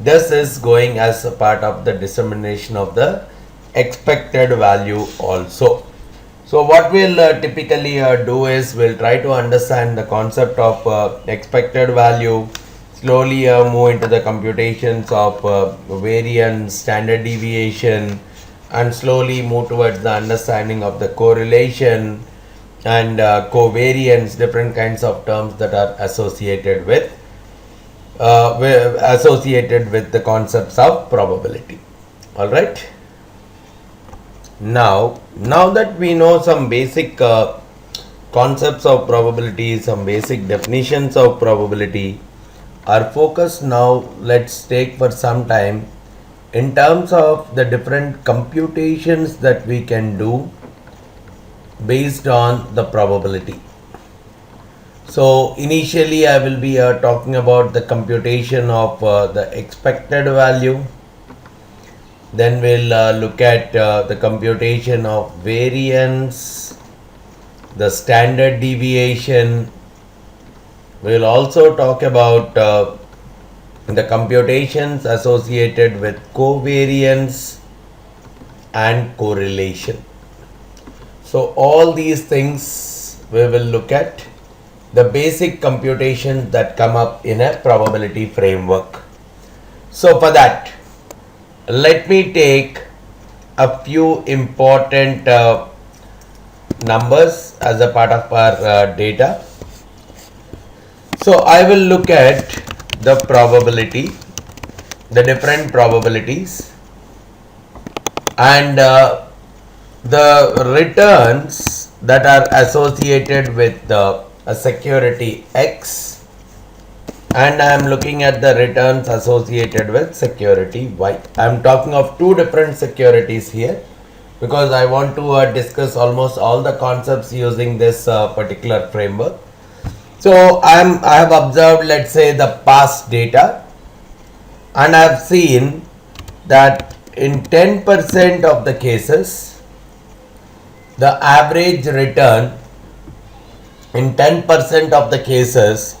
this is going as a part of the determination of the expected value also. So what we'll typically do is we'll try to understand the concept of expected value, slowly move into the computations of variance, standard deviation, and slowly move towards the understanding of the correlation and covariance, different kinds of terms that are associated with the concepts of probability. All right. Now that we know some basic concepts of probability, some basic definitions of probability, our focus now let's take for some time in terms of the different computations that we can do based on the probability. So initially I will be talking about the computation of the expected value. Then we'll look at the computation of variance, the standard deviation. We'll also talk about the computations associated with covariance and correlation. So all these things we will look at, the basic computations that come up in a probability framework. So for that, let me take a few important numbers as a part of our data. So I will look at the probability, the different probabilities, and the returns that are associated with a security X, and I am looking at the returns associated with security Y. I am talking of two different securities here because I want to discuss almost all the concepts using this particular framework. So I have observed, let's say, the past data, and I have seen that in 10% of the cases, the average return, in 10% of the cases,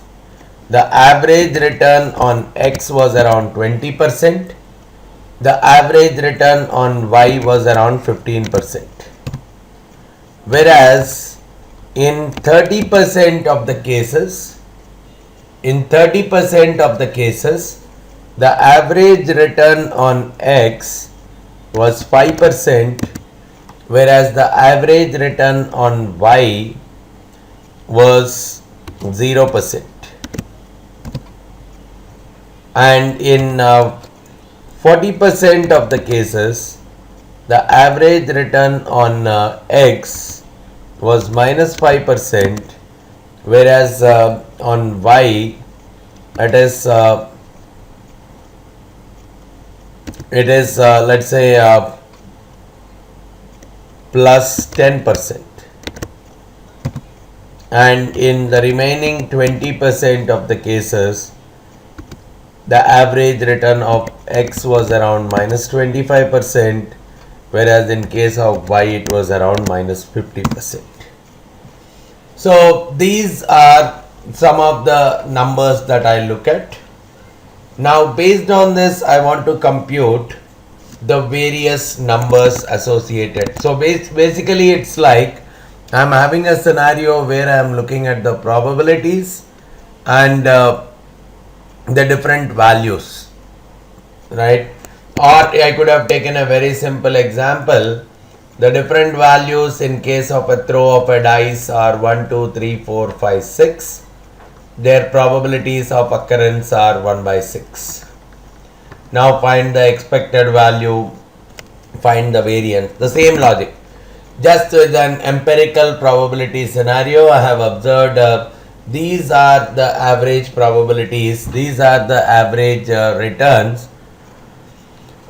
the average return on X was around 20%, the average return on Y was around 15%. Whereas in 30% of the cases, the average return on X was 5%, whereas the average return on Y was 0%. And in 40% of the cases, the average return on X was minus 5%, whereas on Y it is let's say plus 10%. And in the remaining 20% of the cases, the average return of X was around minus 25%, whereas in case of Y it was around minus 50%. So these are some of the numbers that I look at. Now based on this, I want to compute the various numbers associated. So basically it's like I'm having a scenario where I am looking at the probabilities and the different values, right? Or I could have taken a very simple example. The different values in case of a throw of a dice are 1, 2, 3, 4, 5, 6. Their probabilities of occurrence are 1 by 6. Now find the expected value, find the variance. The same logic. Just with an empirical probability scenario, I have observed these are the average probabilities, these are the average returns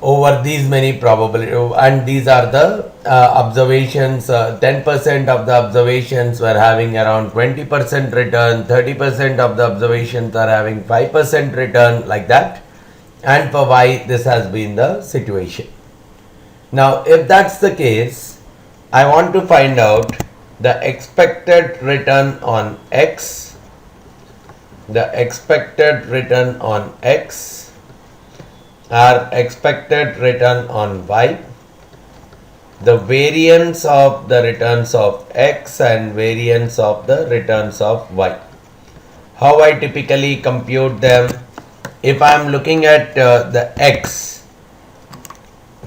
over these many probabilities, and these are the observations. 10% of the observations were having around 20% return, 30% of the observations are having 5% return, like that. And for Y, this has been the situation. Now, if that's the case, I want to find out the expected return on X, the expected return on X, or expected return on Y, the variance of the returns of X and variance of the returns of Y. How I typically compute them? If I am looking at the X,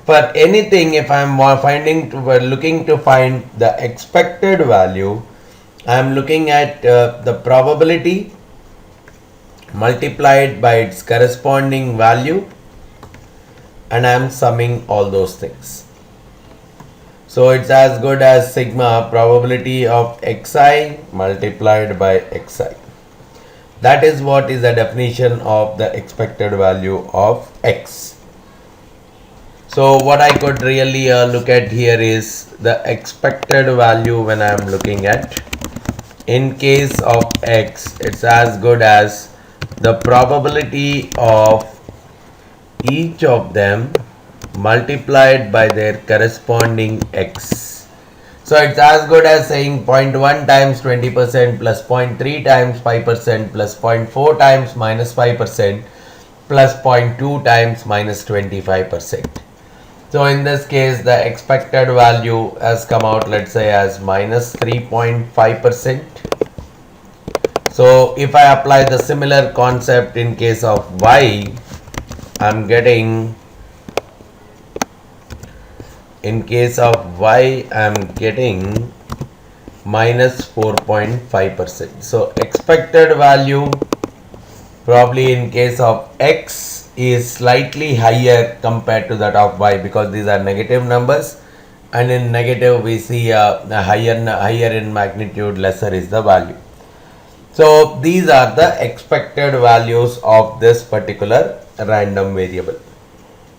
for anything, if I am looking to find the expected value, I am looking at the probability multiplied by its corresponding value, and I am summing all those things. So it's as good as sigma probability of xi multiplied by xi. That is what is the definition of the expected value of X. So what I could really look at here is the expected value when I am looking at. In case of X, it's as good as the probability of each of them multiplied by their corresponding X. So it's as good as saying 0.1 times 20% plus 0.3 times 5% plus 0.4 times minus 5% plus 0.2 times minus 25%. So in this case, the expected value has come out, let's say, as minus 3.5%. So if I apply the similar concept in case of Y, I'm getting, in case of Y, I'm getting minus 4.5%. So expected value probably in case of X is slightly higher compared to that of Y, because these are negative numbers, and in negative we see a higher in magnitude, lesser is the value. So these are the expected values of this particular random variable.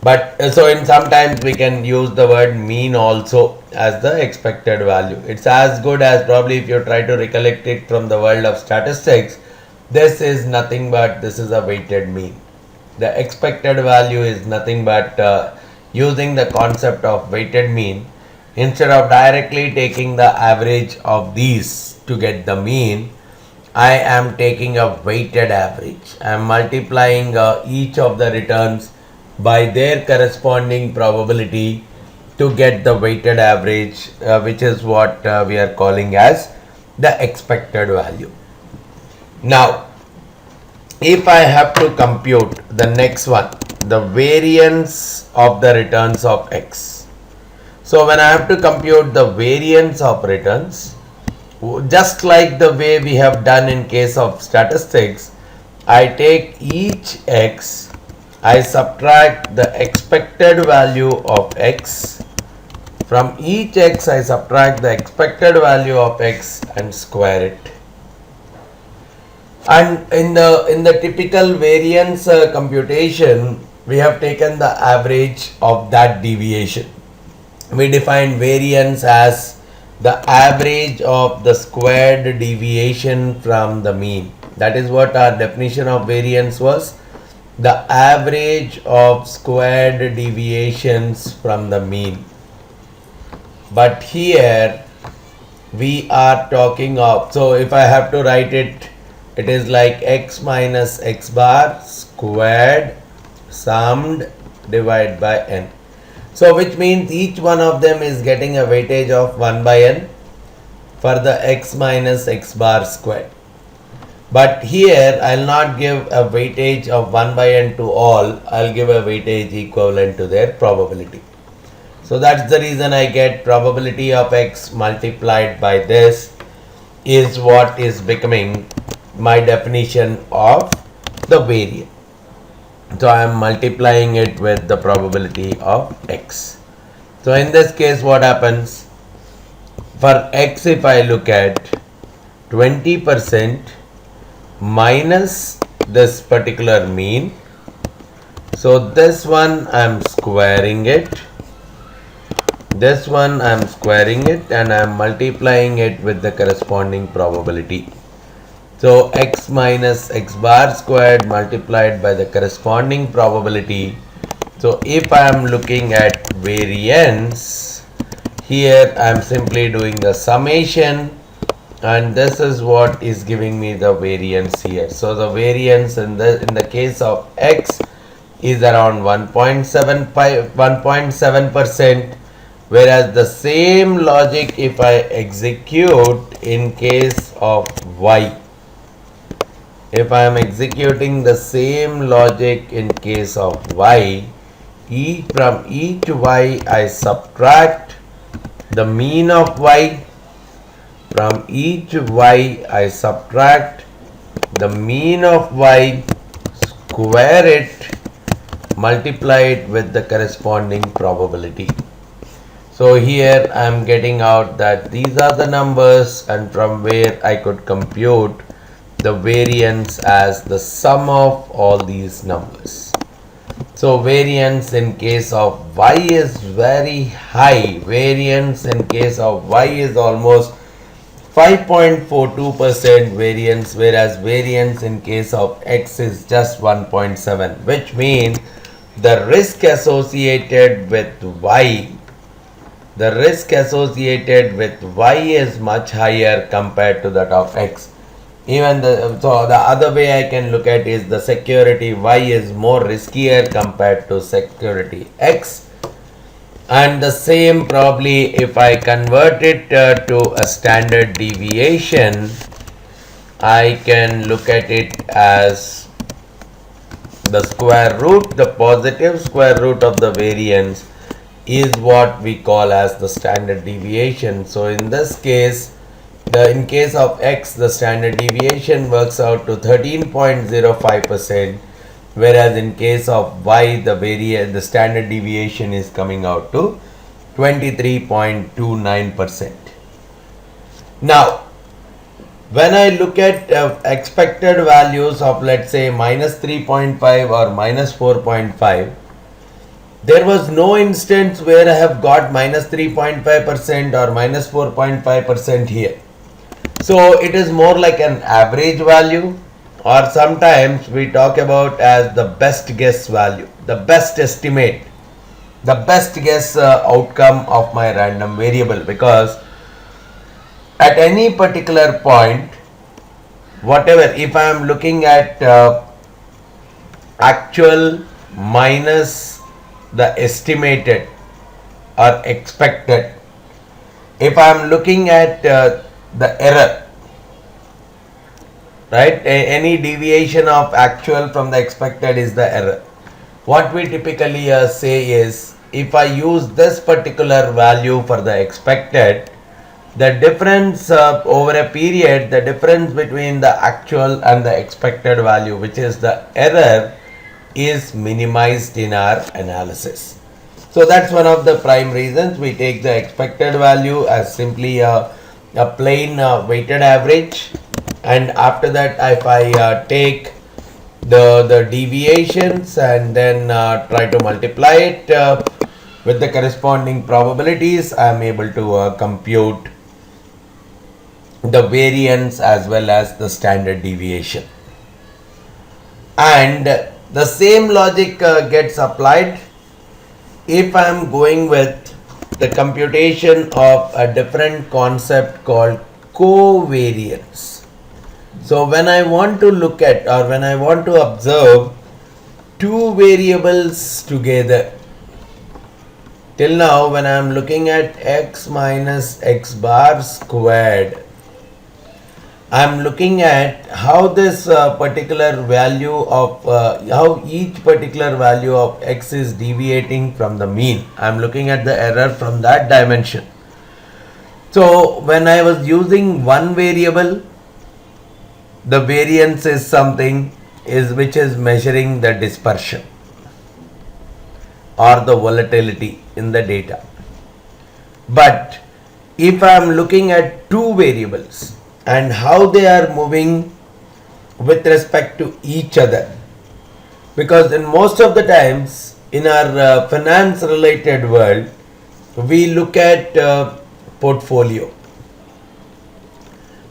But so in sometimes we can use the word mean also as the expected value. It's as good as, probably if you try to recollect it from the world of statistics, this is nothing but, this is a weighted mean. The expected value is nothing but using the concept of weighted mean. Instead of directly taking the average of these to get the mean, I am taking a weighted average. I am multiplying each of the returns by their corresponding probability to get the weighted average, which is what we are calling as the expected value. Now, if I have to compute the next one, the variance of the returns of X. So when I have to compute the variance of returns, just like the way we have done in case of statistics, I take each x, I subtract the expected value of x. From each x I subtract the expected value of x and square it. And in the typical variance computation, we have taken the average of that deviation. We define variance as the average of the squared deviation from the mean. That is what our definition of variance was. The average of squared deviations from the mean. But here we are talking of, so if I have to write it, it is like x minus x bar squared summed divided by n. So which means each one of them is getting a weightage of 1 by n for the x minus x bar squared. But here I will not give a weightage of 1 by n to all, I will give a weightage equivalent to their probability. So that's the reason I get probability of x multiplied by this is what is becoming my definition of the variance. So I am multiplying it with the probability of x. So in this case what happens? For x, if I look at 20% minus this particular mean, so this one I am squaring it, this one I am squaring it, and I am multiplying it with the corresponding probability. So x minus x bar squared multiplied by the corresponding probability. So if I am looking at variance, here I am simply doing the summation, and this is what is giving me the variance here. So the variance in the case of x is around 1.7%, whereas the same logic if I execute in case of y, if I am executing the same logic in case of y, from each y I subtract the mean of y, from each y I subtract the mean of y, square it, multiply it with the corresponding probability. So here I am getting out that these are the numbers, and from where I could compute the variance as the sum of all these numbers. So variance in case of y is very high. Variance in case of y is almost 5.42% variance, whereas variance in case of x is just 1.7, which means the risk associated with y, is much higher compared to that of x. So the other way I can look at is the security y is more riskier compared to security x. And the same probably if I convert it to a standard deviation, I can look at it as the square root, the positive square root of the variance is what we call as the standard deviation. So in this case, in case of x, the standard deviation works out to 13.05%, whereas in case of y, the standard deviation is coming out to 23.29%. Now, when I look at expected values of, let's say, minus 3.5 or minus 4.5, there was no instance where I have got minus 3.5% or minus 4.5% here. So it is more like an average value, or sometimes we talk about as the best guess value, the best estimate, the best guess outcome of my random variable, because at any particular point, whatever, if I am looking at actual minus the estimated or expected, if I am looking at the error, right, any deviation of actual from the expected is the error. What we typically say is, if I use this particular value for the expected, the difference over a period, the difference between the actual and the expected value, which is the error, is minimized in our analysis. So that's one of the prime reasons we take the expected value as simply a plain weighted average, and after that if I take the deviations and then try to multiply it with the corresponding probabilities, I am able to compute the variance as well as the standard deviation. And the same logic gets applied if I am going with the computation of a different concept called covariance. So when I want to look at, or when I want to observe two variables together, till now when I am looking at x minus x bar squared, I am looking at how this particular value of how each particular value of x is deviating from the mean. I am looking at the error from that dimension. So when I was using one variable, the variance is something which is measuring the dispersion or the volatility in the data. But if I am looking at two variables and how they are moving with respect to each other, because in most of the times in our finance related world we look at portfolio.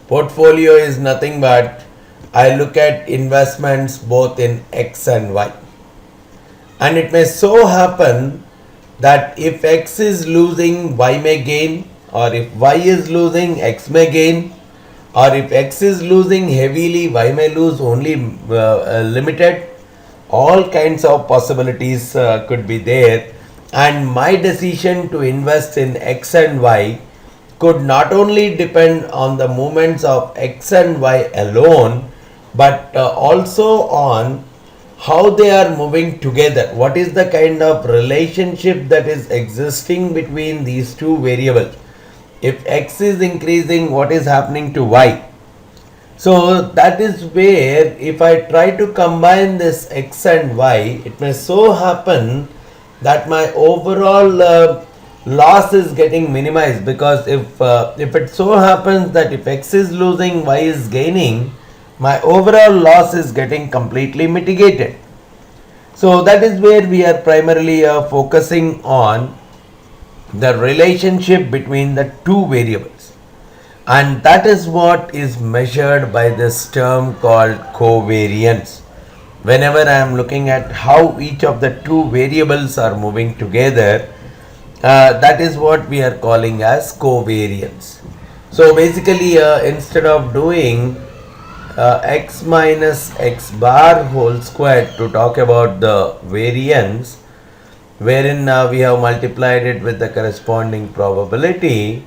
Portfolio is nothing but I look at investments both in X and Y, and it may so happen that if X is losing, Y may gain, or if Y is losing, X may gain, or if X is losing heavily, Y may lose only limited. All kinds of possibilities could be there, and my decision to invest in X and Y could not only depend on the movements of X and Y alone, but also on how they are moving together. What is the kind of relationship that is existing between these two variables? If X is increasing, what is happening to Y? So that is where if I try to combine this X and Y, it may so happen that my overall loss is getting minimized, because if it so happens that if X is losing, Y is gaining, my overall loss is getting completely mitigated. So that is where we are primarily focusing on the relationship between the two variables, and that is what is measured by this term called covariance. Whenever I am looking at how each of the two variables are moving together, that is what we are calling as covariance. So basically instead of doing x minus x bar whole square to talk about the variance, wherein we have multiplied it with the corresponding probability,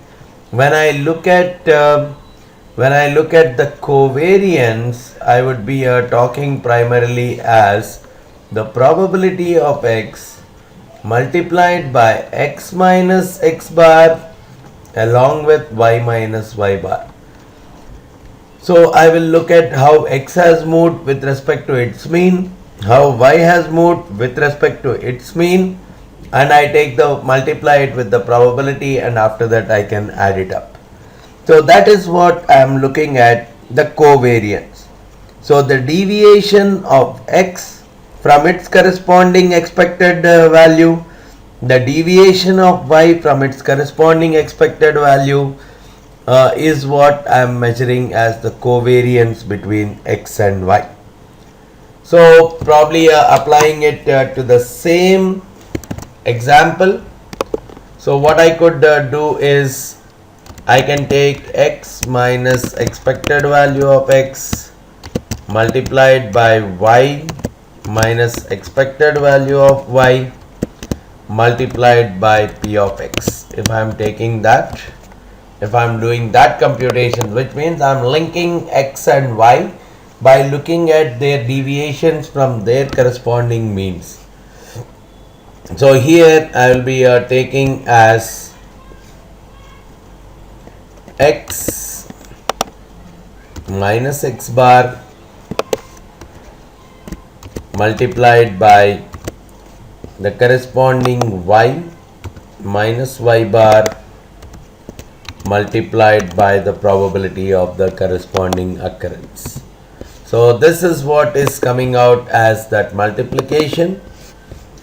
when I look at the covariance, I would be talking primarily as the probability of x multiplied by x minus x bar along with y minus y bar. So I will look at how x has moved with respect to its mean, how y has moved with respect to its mean, and I take the multiply it with the probability, and after that I can add it up. So that is what I am looking at, the covariance. So the deviation of x from its corresponding expected value, the deviation of y from its corresponding expected value is what I am measuring as the covariance between x and y. So probably applying it to the same example. So what I could do is I can take x minus expected value of x multiplied by y minus expected value of y multiplied by p of x. If I am taking that, if I am doing that computation, which means I am linking x and y by looking at their deviations from their corresponding means. So here I will be taking as x minus x bar multiplied by the corresponding y minus y bar multiplied by the probability of the corresponding occurrence. So this is what is coming out as that multiplication,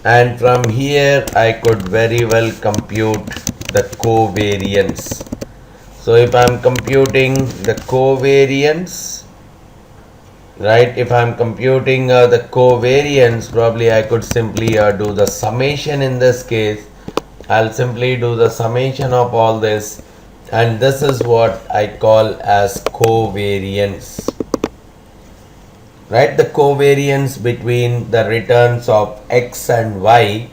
and from here I could very well compute the covariance. So if I am computing the covariance, right, if I am computing the covariance, probably I could simply do the summation. In this case I'll simply do the summation of all this, and this is what I call as covariance, right? The covariance between the returns of x and y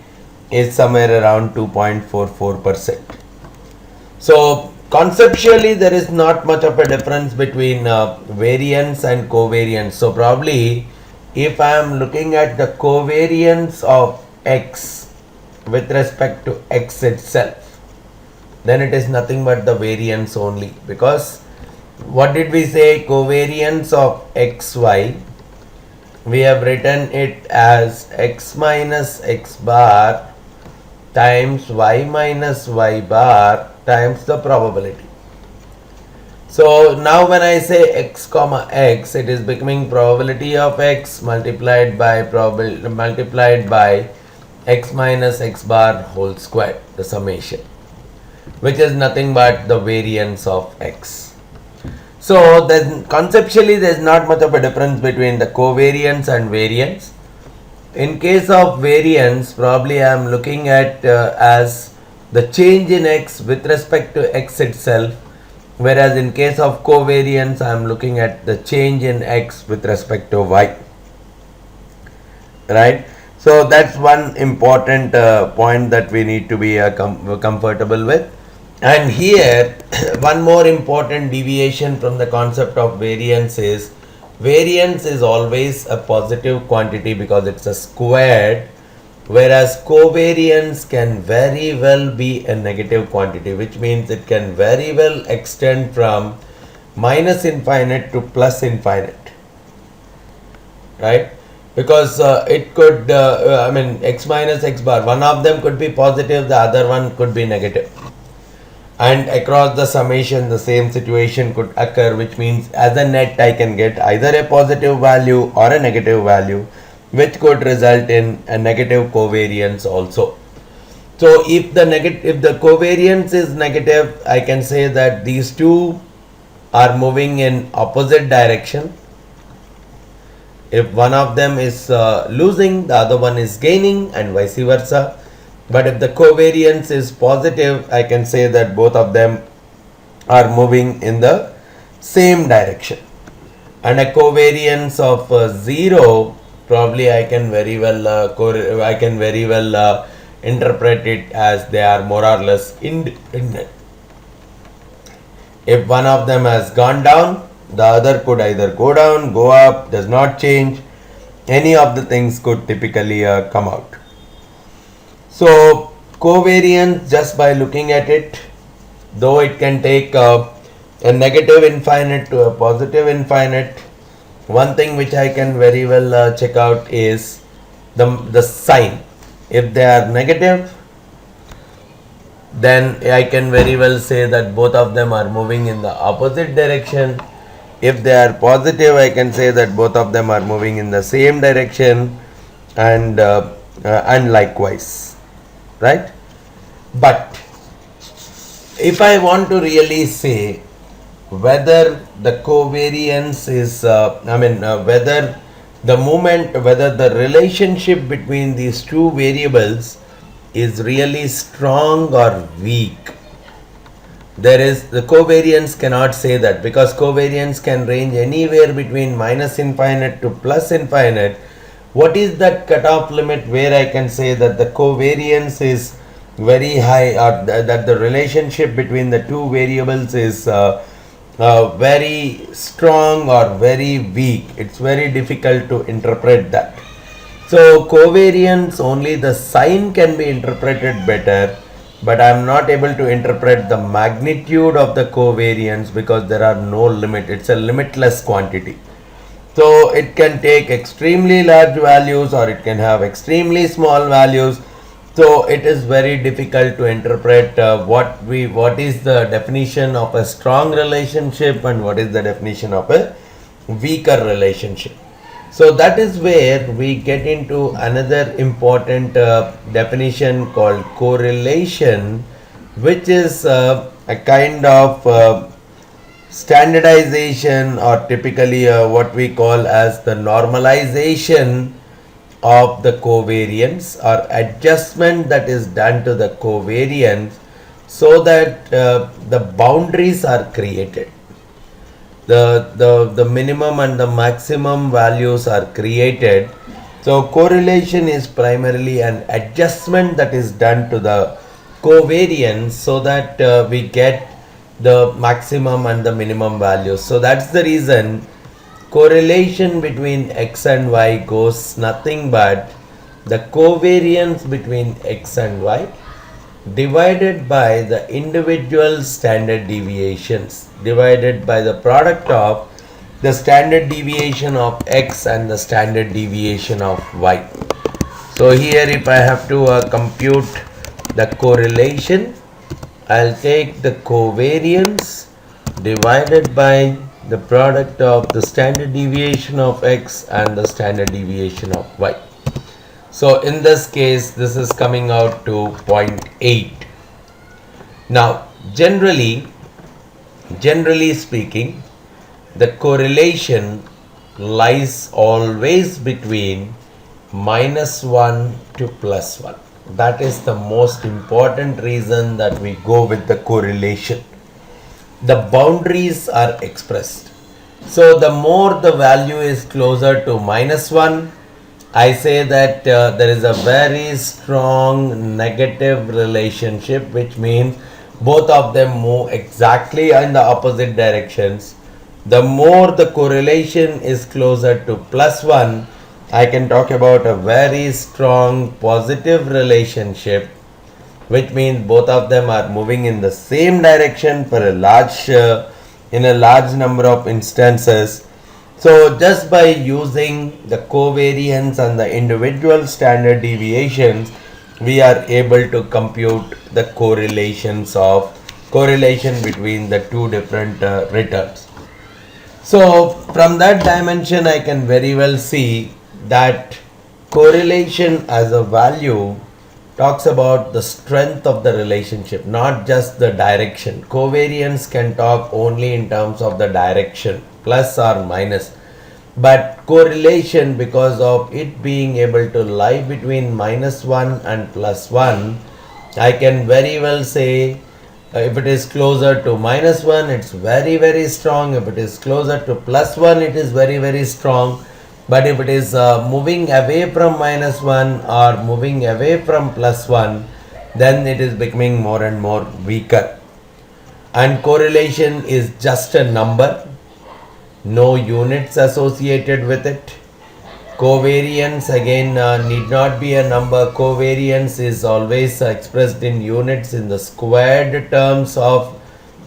is somewhere around 2.44%. So conceptually there is not much of a difference between variance and covariance. So probably if I am looking at the covariance of x with respect to x itself, then it is nothing but the variance only, because what did we say? Covariance of xy, we have written it as x minus x bar times y minus y bar times the probability. So now when I say x comma x, it is becoming probability of x multiplied by x minus x bar whole square, the summation, which is nothing but the variance of x. So conceptually there is not much of a difference between the covariance and variance. In case of variance, probably I am looking at as the change in x with respect to x itself, whereas in case of covariance I am looking at the change in x with respect to y, right? So that's one important point that we need to be comfortable with. And here one more important deviation from the concept of variance is always a positive quantity because it's a squared, whereas covariance can very well be a negative quantity, which means it can very well extend from minus infinite to plus infinite, right? Because it could x minus x bar, one of them could be positive, the other one could be negative, and across the summation the same situation could occur, which means as a net I can get either a positive value or a negative value, which could result in a negative covariance also. So if the covariance is negative, I can say that these two are moving in opposite direction. If one of them is losing, the other one is gaining, and vice versa. But if the covariance is positive, I can say that both of them are moving in the same direction. And a covariance of 0, probably I can very well interpret it as they are more or less independent. If one of them has gone down, the other could either go down, go up, does not change. Any of the things could typically come out. So covariance, just by looking at it, though it can take a negative infinite to a positive infinite, one thing which I can very well check out is the sign. If they are negative, then I can very well say that both of them are moving in the opposite direction. If they are positive, I can say that both of them are moving in the same direction, and likewise, right? But if I want to really say whether the covariance is whether the relationship between these two variables is really strong or weak, the covariance cannot say that, because covariance can range anywhere between minus infinite to plus infinite. What is that cutoff limit where I can say that the covariance is very high, or that the relationship between the two variables is very strong or very weak? It's very difficult to interpret that. So covariance, only the sign can be interpreted better, but I am not able to interpret the magnitude of the covariance because there are no limit. It's a limitless quantity. So it can take extremely large values or it can have extremely small values. So it is very difficult to interpret what is the definition of a strong relationship and what is the definition of a weaker relationship. So that is where we get into another important definition called correlation, which is a kind of standardization or typically what we call as the normalization of the covariance or adjustment that is done to the covariance so that the boundaries are created. The minimum and the maximum values are created. So correlation is primarily an adjustment that is done to the covariance so that we get the maximum and the minimum values. So that's the reason correlation between x and y goes nothing but the covariance between x and y divided by the individual standard deviations divided by the product of the standard deviation of x and the standard deviation of y. So here if I have to compute the correlation, I'll take the covariance divided by the product of the standard deviation of x and the standard deviation of y. So in this case, this is coming out to 0.8. Now, generally speaking, the correlation lies always between -1 to +1. That is the most important reason that we go with the correlation. The boundaries are expressed. So the more the value is closer to -1, I say that there is a very strong negative relationship, which means both of them move exactly in the opposite directions. The more the correlation is closer to +1, I can talk about a very strong positive relationship, which means both of them are moving in the same direction for a large in a large number of instances. So just by using the covariance and the individual standard deviations, we are able to compute the correlation between the two different returns. So from that dimension, I can very well see that correlation as a value talks about the strength of the relationship, not just the direction. Covariance can talk only in terms of the direction, plus or minus. But correlation, because of it being able to lie between -1 and +1, I can very well say if it is closer to -1, it's very, very strong. If it is closer to +1, it is very, very strong. But if it is moving away from -1 or moving away from +1, then it is becoming more and more weaker. And correlation is just a number, no units associated with it. Covariance again need not be a number. Covariance is always expressed in units in the squared terms of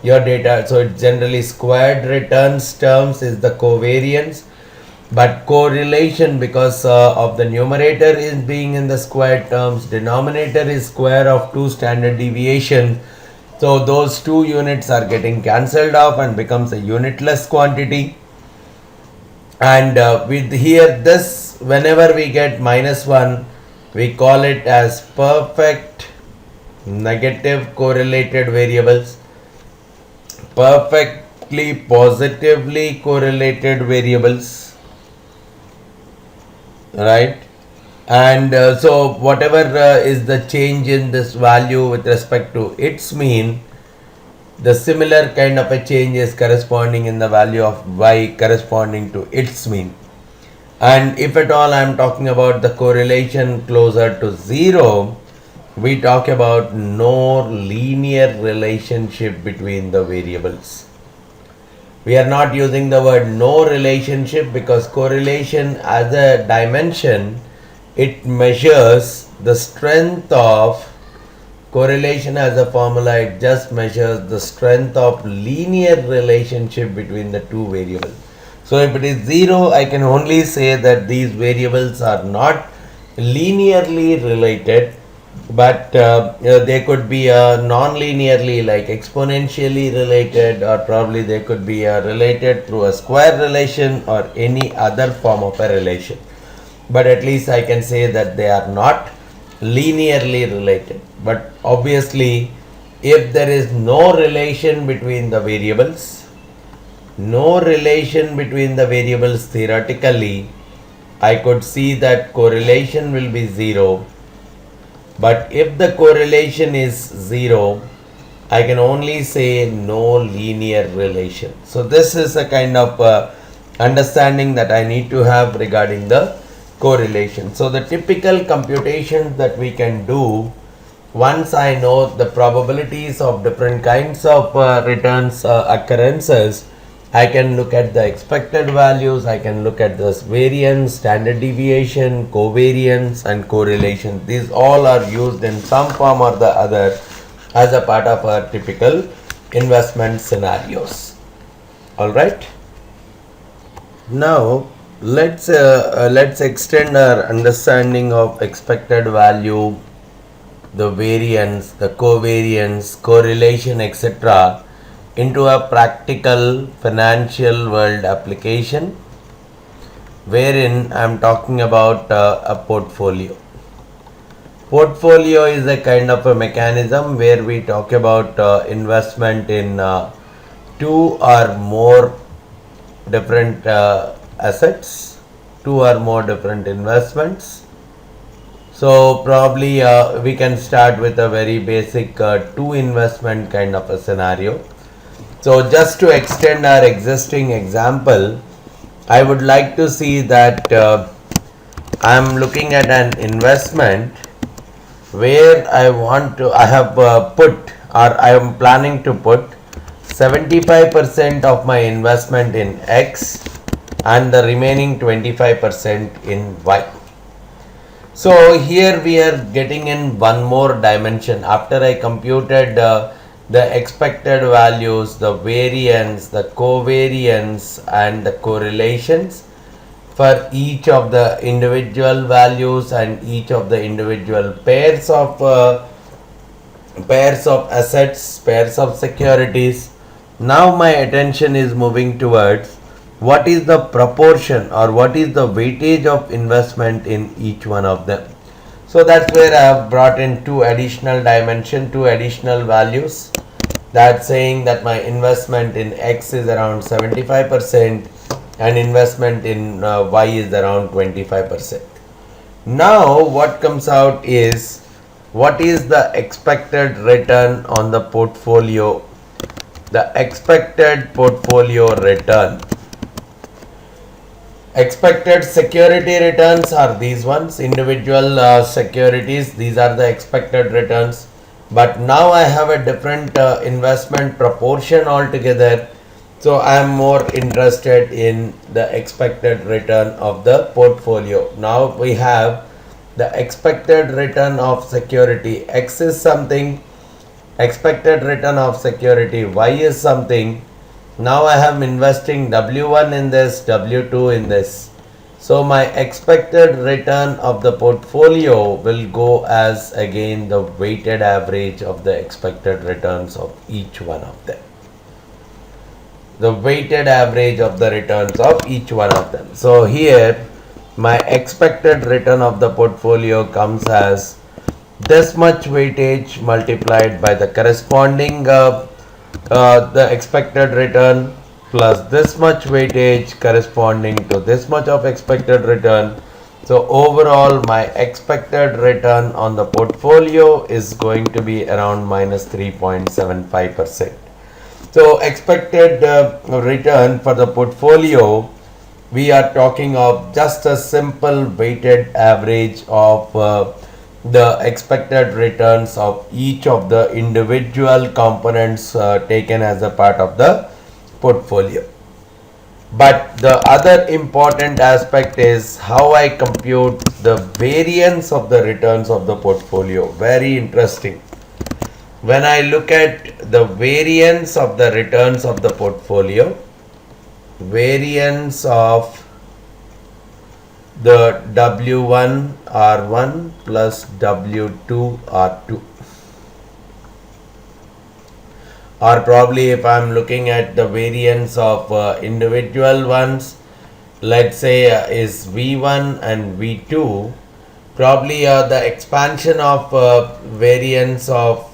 your data. So it generally squared returns terms is the covariance. But correlation, because of the numerator is being in the squared terms, denominator is square of two standard deviations. So those two units are getting cancelled off and becomes a unitless quantity. And with here this, whenever we get -1, we call it as perfect negative correlated variables, perfectly positively correlated variables. Right, and so whatever is the change in this value with respect to its mean, the similar kind of a change is corresponding in the value of y corresponding to its mean. And if at all I am talking about the correlation closer to 0, we talk about no linear relationship between the variables. We are not using the word no relationship because correlation as a dimension, it measures the strength of Correlation as a formula, it just measures the strength of linear relationship between the two variables. So if it is 0, I can only say that these variables are not linearly related, but they could be non-linearly, like exponentially related, or probably they could be related through a square relation or any other form of a relation. But at least I can say that they are not linearly related. But obviously, if there is no relation between the variables, theoretically, I could see that correlation will be 0. But if the correlation is 0, I can only say no linear relation. So this is a kind of understanding that I need to have regarding the correlation. So the typical computations that we can do, once I know the probabilities of different kinds of returns occurrences, I can look at the expected values, I can look at this variance, standard deviation, covariance and correlation. These all are used in some form or the other as a part of our typical investment scenarios. Alright. Now let's extend our understanding of expected value, the variance, the covariance, correlation, etc. into a practical financial world application, wherein I am talking about a portfolio. Portfolio is a kind of a mechanism where we talk about investment in two or more different assets, two or more different investments. So probably we can start with a very basic two investment kind of a scenario. So just to extend our existing example, I would like to see that I am looking at an investment where I have put, or I am planning to put 75% of my investment in X and the remaining 25% in Y. So here we are getting in one more dimension. After I computed the expected values, the variance, the covariance and the correlations for each of the individual values and each of the individual pairs of assets, pairs of securities. Now my attention is moving towards what is the proportion or what is the weightage of investment in each one of them. So that's where I have brought in two additional dimension, two additional values. That's saying that my investment in X is around 75% and investment in Y is around 25%. Now what comes out is what is the expected return on the portfolio, the expected portfolio return. Expected security returns are these ones, individual securities, these are the expected returns. But now I have a different investment proportion altogether. So I am more interested in the expected return of the portfolio. Now we have the expected return of security X is something, expected return of security Y is something. Now I am investing W1 in this, W2 in this. So my expected return of the portfolio will go as again the weighted average of the expected returns of each one of them. The weighted average of the returns of each one of them. So here my expected return of the portfolio comes as this much weightage multiplied by the corresponding the expected return plus this much weightage corresponding to this much of expected return. So overall my expected return on the portfolio is going to be around minus 3.75%. So expected return for the portfolio, we are talking of just a simple weighted average of the expected returns of each of the individual components taken as a part of the portfolio. But the other important aspect is how I compute the variance of the returns of the portfolio. Very interesting. when I look at the variance of the returns of the portfolio, variance of the W1 R1 plus W2 R2, or probably if I'm looking at the variance of individual ones, let's say is V1 and V2, probably the expansion of variance of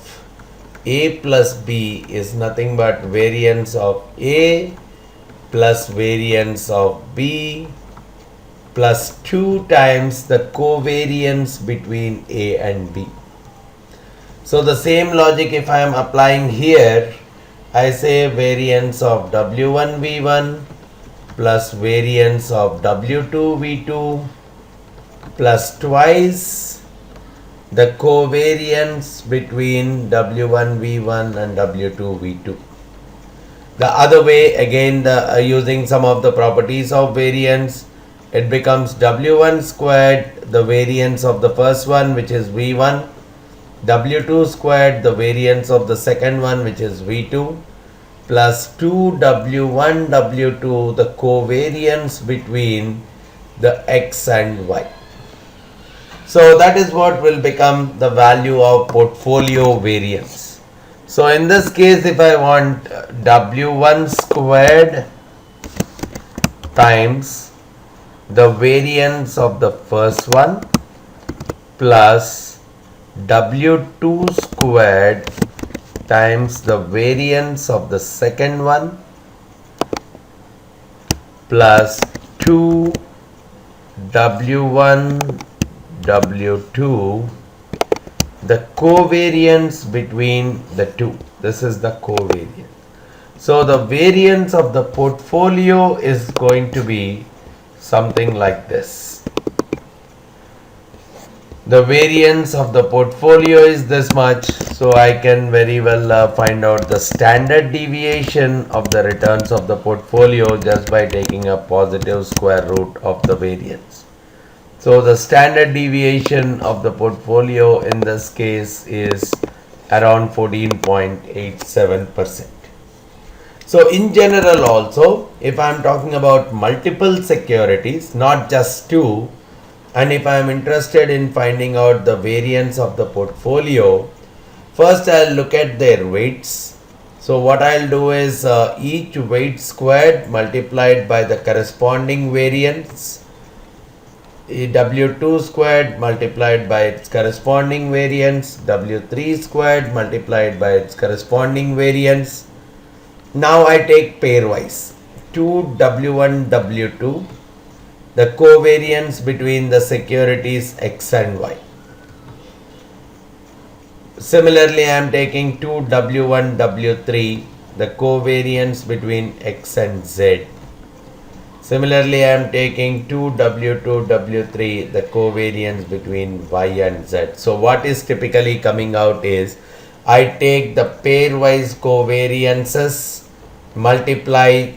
A plus B is nothing but variance of A plus variance of B plus 2 times the covariance between A and B. So the same logic if I am applying here, I say variance of W1 V1 plus variance of W2 V2 plus twice the covariance between W1 V1 and W2 V2. The other way, again using some of the properties of variance, it becomes W1 squared, the variance of the first one, which is V1, W2 squared, the variance of the second one, which is V2, plus 2W1 W2, the covariance between the X and Y. So that is what will become the value of portfolio variance. So in this case, if I want W1 squared times the variance of the first one plus W2 squared times the variance of the second one plus 2 W1 W2, the covariance between the two. This is the covariance. So the variance of the portfolio is going to be something like this. The variance of the portfolio is this much, so I can very well find out the standard deviation of the returns of the portfolio just by taking a positive square root of the variance. So the standard deviation of the portfolio in this case is around 14.87%. So in general also, if I am talking about multiple securities, not just two, and if I am interested in finding out the variance of the portfolio, first I'll look at their weights. So what I'll do is each weight squared multiplied by the corresponding variance, W2 squared multiplied by its corresponding variance, W3 squared multiplied by its corresponding variance. Now I take pairwise 2 W1 W2, the covariance between the securities X and Y. Similarly, I am taking 2 W1 W3, the covariance between X and Z. Similarly, I am taking 2 W2 W3, the covariance between Y and Z. So what is typically coming out is, I take the pairwise covariances, multiply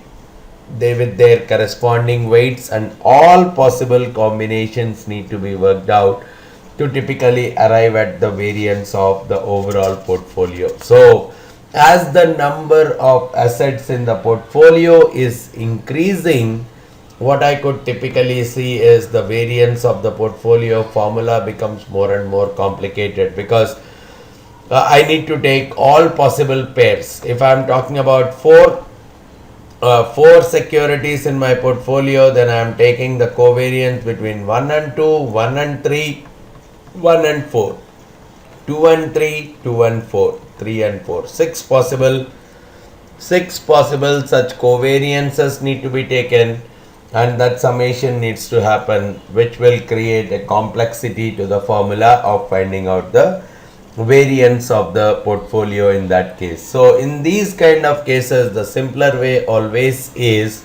with their corresponding weights, and all possible combinations need to be worked out to typically arrive at the variance of the overall portfolio. So as the number of assets in the portfolio is increasing, what I could typically see is the variance of the portfolio formula becomes more and more complicated, because I need to take all possible pairs. If I am talking about four securities in my portfolio, then I am taking the covariance between 1 and 2, 1 and 3, 1 and 4, 2 and 3, 2 and 4, 3 and 4. Six possible such covariances need to be taken, and that summation needs to happen, which will create a complexity to the formula of finding out the variance of the portfolio in that case. So in these kind of cases, the simpler way always is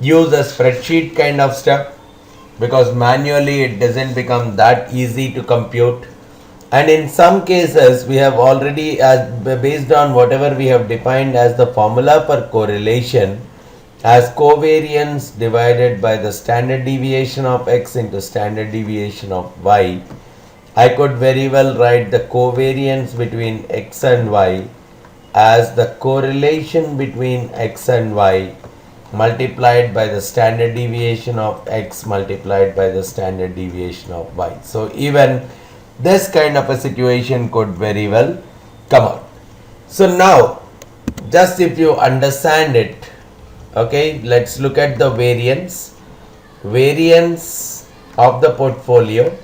use a spreadsheet kind of stuff, because manually it doesn't become that easy to compute. And in some cases, we have already, based on whatever we have defined as the formula for correlation, as covariance divided by the standard deviation of X into standard deviation of Y, I could very well write the covariance between x and y as the correlation between x and y multiplied by the standard deviation of x multiplied by the standard deviation of y. So even this kind of a situation could very well come out. So now, just if you understand it, okay, let's look at the variance of the portfolio.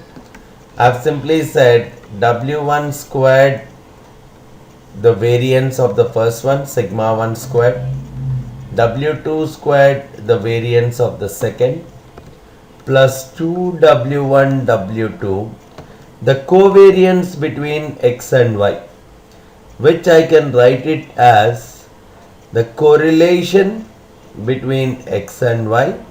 I've simply said W1 squared, the variance of the first one, sigma 1 squared, W2 squared, the variance of the second, plus 2W1 W2, the covariance between x and y, which I can write it as the correlation between x and y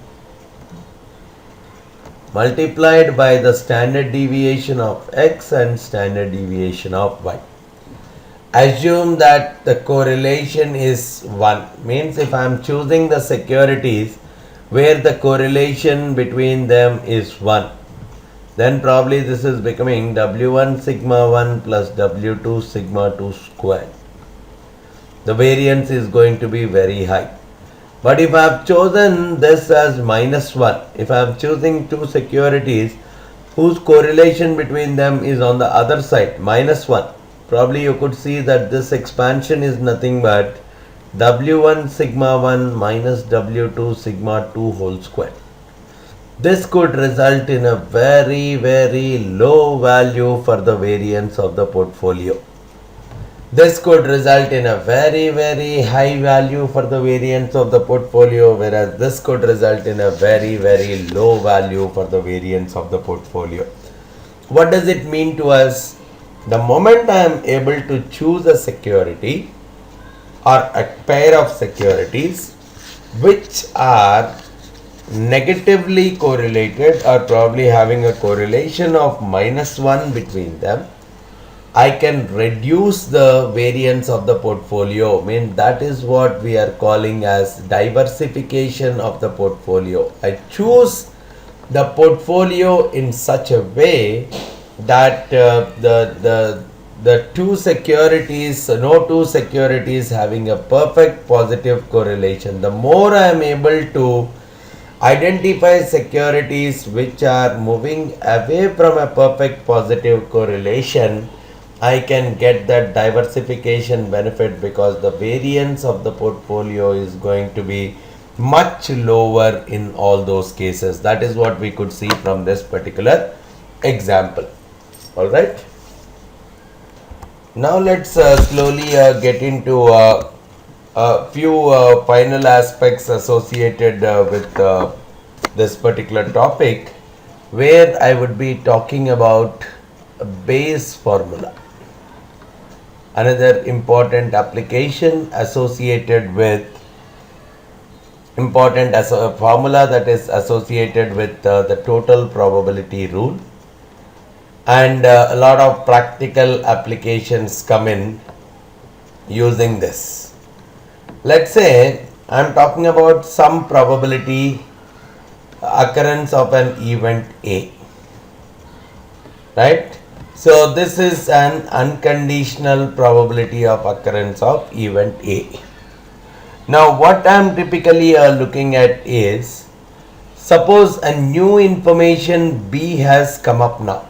multiplied by the standard deviation of x and standard deviation of y. Assume that the correlation is 1, means if I am choosing the securities where the correlation between them is 1, then probably this is becoming W1 sigma 1 plus W2 sigma 2 squared. The variance is going to be very high. But if I have chosen this as minus 1, if I am choosing two securities whose correlation between them is on the other side, minus 1, probably you could see that this expansion is nothing but W1 sigma 1 minus W2 sigma 2 whole square. This could result in a very, very low value for the variance of the portfolio. This could result in a very, very high value for the variance of the portfolio, whereas this could result in a very, very low value for the variance of the portfolio. What does it mean to us? The moment I am able to choose a security or a pair of securities which are negatively correlated or probably having a correlation of minus 1 between them, I can reduce the variance of the portfolio. I mean, that is what we are calling as diversification of the portfolio. I choose the portfolio in such a way that the two securities, no two securities having a perfect positive correlation. The more I am able to identify securities which are moving away from a perfect positive correlation, I can get that diversification benefit because the variance of the portfolio is going to be much lower in all those cases. That is what we could see from this particular example. All right. Now let's slowly get into a few final aspects associated with this particular topic, where I would be talking about a Bayes formula. Another important application associated with as a formula that is associated with the total probability rule, and a lot of practical applications come in using this. Let's say I am talking about some probability occurrence of an event A, right? So this is an unconditional probability of occurrence of event A. Now what I am typically looking at is, suppose a new information B has come up now,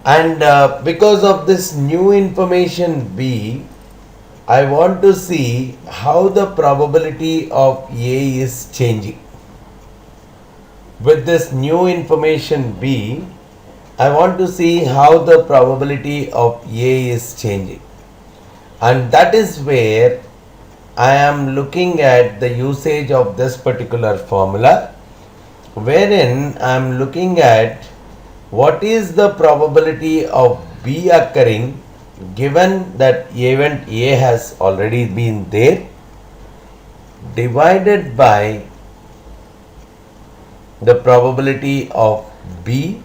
and because of this new information B, I want to see how the probability of A is changing. With this new information B, I want to see how the probability of A is changing, and that is where I am looking at the usage of this particular formula, wherein I am looking at what is the probability of B occurring given that event A has already been there, divided by the probability of B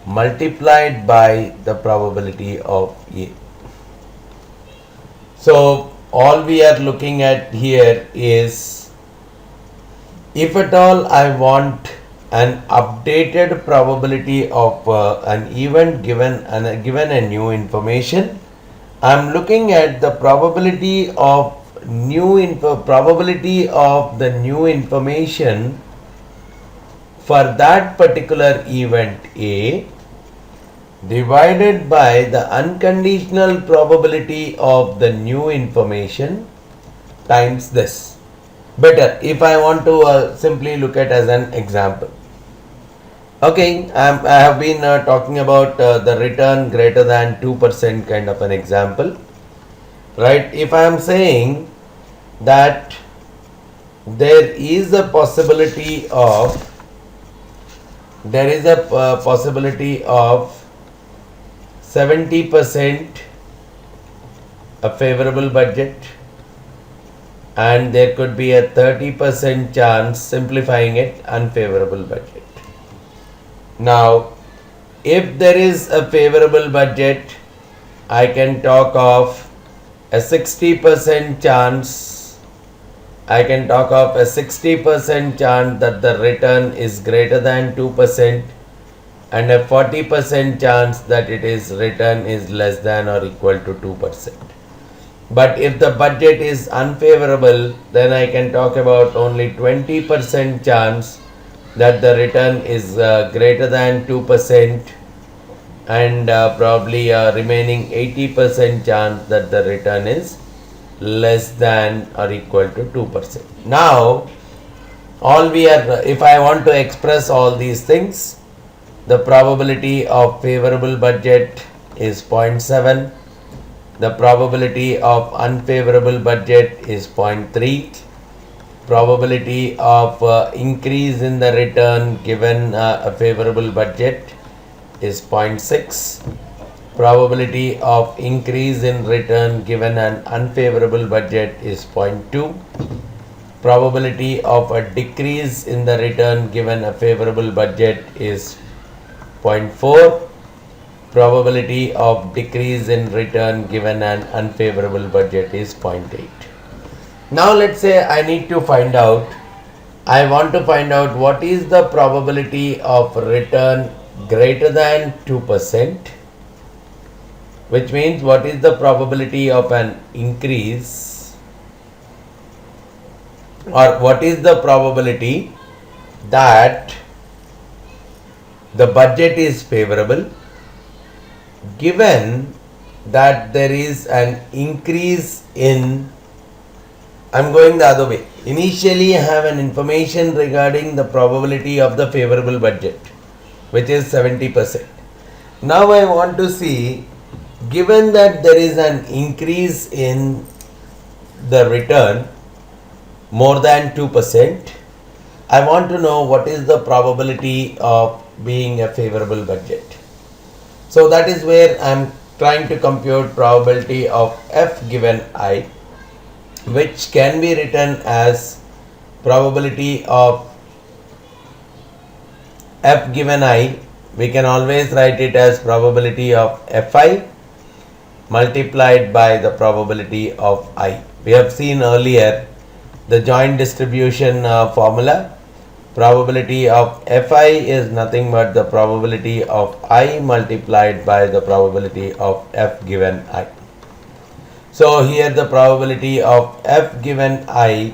multiplied by the probability of A. So all we are looking at here is, if at all I want an updated probability of an event given a new information. I'm looking at the probability of the new information for that particular event A divided by the unconditional probability of the new information times this. Better if I want to simply look at as an example. Okay, I have been talking about the return greater than 2% kind of an example, right? If I am saying that there is a possibility of 70% a favorable budget, and there could be a 30% chance, simplifying it, unfavorable budget. Now, if there is a favorable budget, I can talk of a 60% chance. I can talk of a 60% chance that the return is greater than 2% and a 40% chance that return is less than or equal to 2%. But if the budget is unfavorable, then I can talk about only 20% chance that the return is greater than 2% and probably remaining 80% chance that the return is less than or equal to 2%. Now, if I want to express all these things, the probability of favorable budget is 0.7. The probability of unfavorable budget is 0.3. Probability of increase in the return given a favorable budget is 0.6. Probability of increase in return given an unfavorable budget is 0.2. Probability of a decrease in the return given a favorable budget is 0.4. Probability of decrease in return given an unfavorable budget is 0.8. Now let's say I want to find out what is the probability of return greater than 2%, which means what is the probability of an increase, or what is the probability that the budget is favorable given that there is an increase in. I'm going the other way. Initially I have an information regarding the probability of the favorable budget, which is 70%. Now I want to see, given that there is an increase in the return more than 2%, I want to know what is the probability of being a favorable budget. So that is where I am trying to compute probability of f given I, which can be written as probability of f given I. We can always write it as probability of fi multiplied by the probability of I. We have seen earlier the joint distribution formula. Probability of fi is nothing but the probability of I multiplied by the probability of f given I. So here the probability of f given I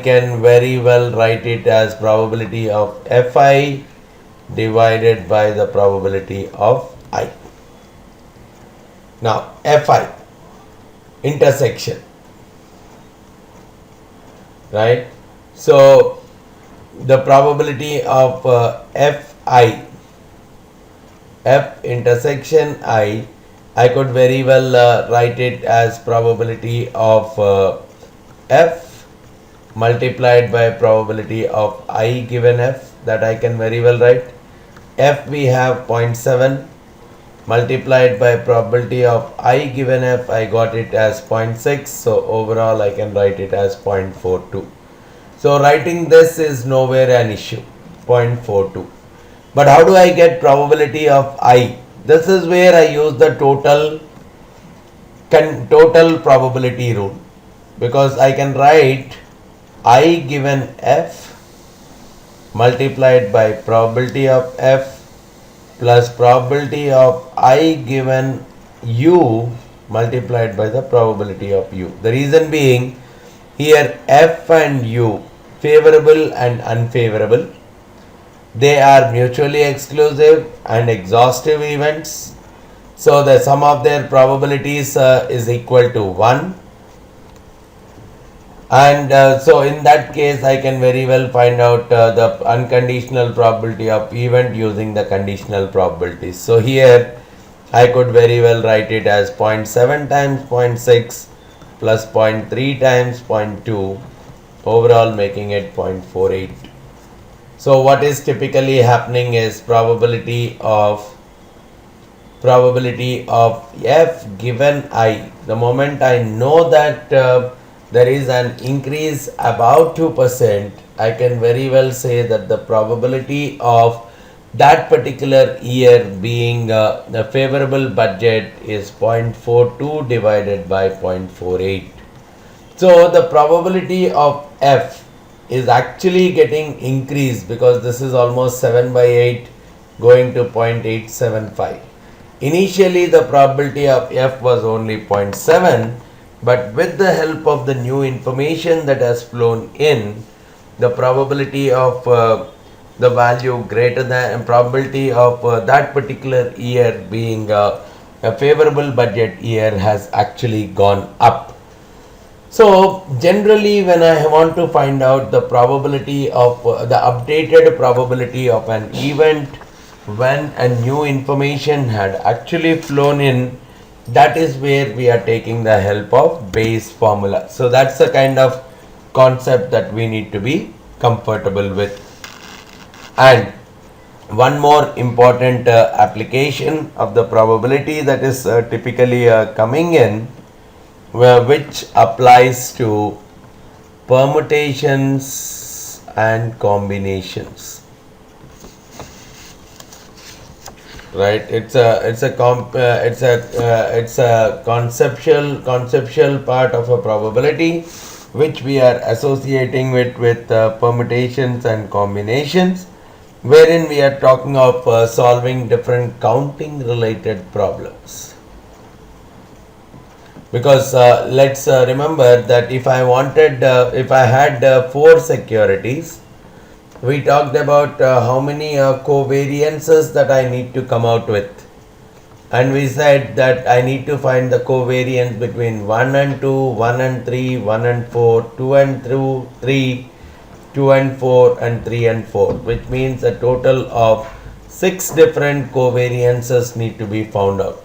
can very well write it as probability of fi divided by the probability of I. Now fi, intersection, right? So the probability of f intersection I could very well write it as probability of f multiplied by probability of I given f, that I can very well write. F we have 0.7 multiplied by probability of I given f, I got it as 0.6. So overall I can write it as 0.42. So writing this is nowhere an issue, 0.42. But how do I get probability of I? This is where I use the total probability rule, because I can write I given f multiplied by probability of F plus probability of I given U multiplied by the probability of U. The reason being, here F and U, favorable and unfavorable, they are mutually exclusive and exhaustive events. So the sum of their probabilities is equal to 1. And so in that case, I can very well find out the unconditional probability of event using the conditional probabilities. So here I could very well write it as 0.7 times 0.6 plus 0.3 times 0.2, overall making it 0.48. So what is typically happening is probability of F given I. The moment I know that there is an increase about 2%, I can very well say that the probability of that particular year being the favorable budget is 0.42 divided by 0.48. So the probability of F is actually getting increased because this is almost 7 by 8 going to 0.875. Initially the probability of F was only 0.7, but with the help of the new information that has flown in, the probability of the value greater than probability of that particular year being a favorable budget year has actually gone up. So generally when I want to find out the probability of the updated probability of an event when a new information had actually flown in, that is where we are taking the help of Bayes formula. So that's the kind of concept that we need to be comfortable with. And one more important application of the probability that is typically coming in, which applies to permutations and combinations. Right? It's a conceptual part of a probability which we are associating with permutations and combinations, wherein we are talking of solving different counting related problems. Because let's remember that if I had 4 securities, we talked about how many covariances that I need to come out with, and we said that I need to find the covariance between 1 and 2, 1 and 3, 1 and 4, 2 and 3, 2 and 4, and 3 and 4, which means a total of 6 different covariances need to be found out.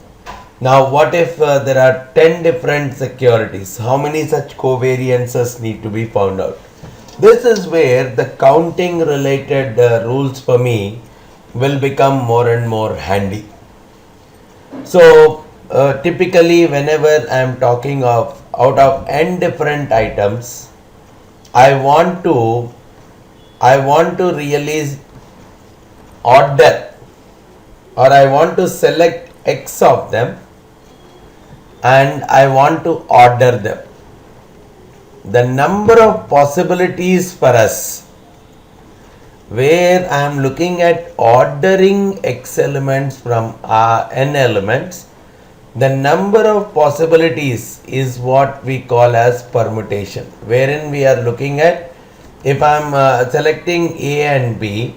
Now what if there are 10 different securities? How many such covariances need to be found out? This is where the counting related rules for me will become more and more handy. So typically whenever I am talking of out of n different items, I want to really order, or I want to select x of them and I want to order them. The number of possibilities for us where I am looking at ordering x elements from n elements, the number of possibilities is what we call as permutation, wherein we are looking at, if I am selecting A and B,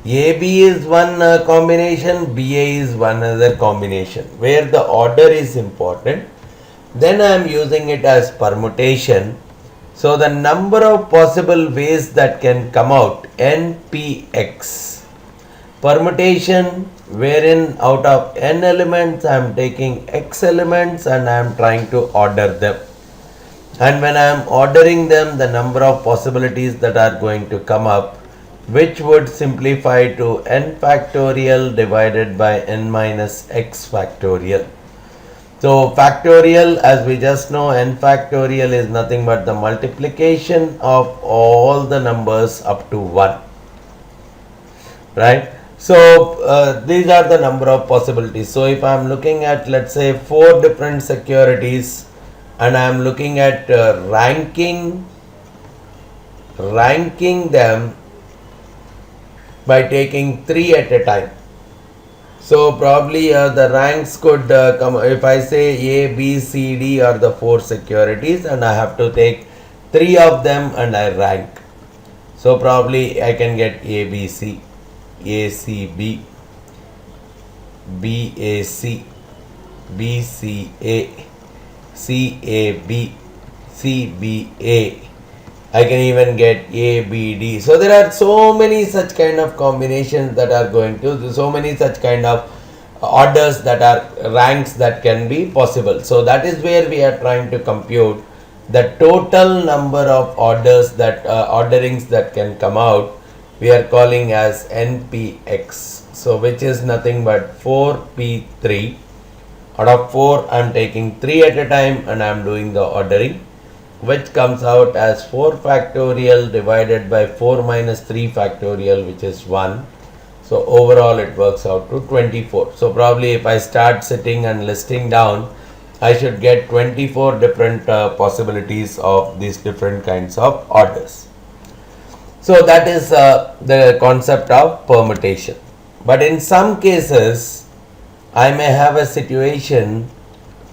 AB is one combination, BA is one other combination, where the order is important. Then I am using it as permutation. So the number of possible ways that can come out, NPX. Permutation, wherein out of n elements I am taking x elements and I am trying to order them. And when I am ordering them, the number of possibilities that are going to come up, which would simplify to n factorial divided by n minus x factorial. So factorial, as we just know, n factorial is nothing but the multiplication of all the numbers up to 1. Right? So these are the number of possibilities. So if I am looking at, let's say, 4 different securities and I am looking at ranking them by taking 3 at a time. So probably the ranks could come, if I say A, B, C, D are the 4 securities and I have to take 3 of them and I rank. So probably I can get A, B, C, A, C, B, B, A, C, B, C, A, C, A, B, C, B, A. I can even get A, B, D. So there are so many such kind of combinations that are going to, so many such kind of orders that are ranks that can be possible. So that is where we are trying to compute the total number of orders that orderings that can come out. We are calling as NPX. So which is nothing but 4P3. Out of 4 I am taking 3 at a time and I am doing the ordering, which comes out as 4 factorial divided by 4 minus 3 factorial, which is 1. So overall it works out to 24. So probably if I start sitting and listing down, I should get 24 different possibilities of these different kinds of orders. So that is the concept of permutation. But in some cases, I may have a situation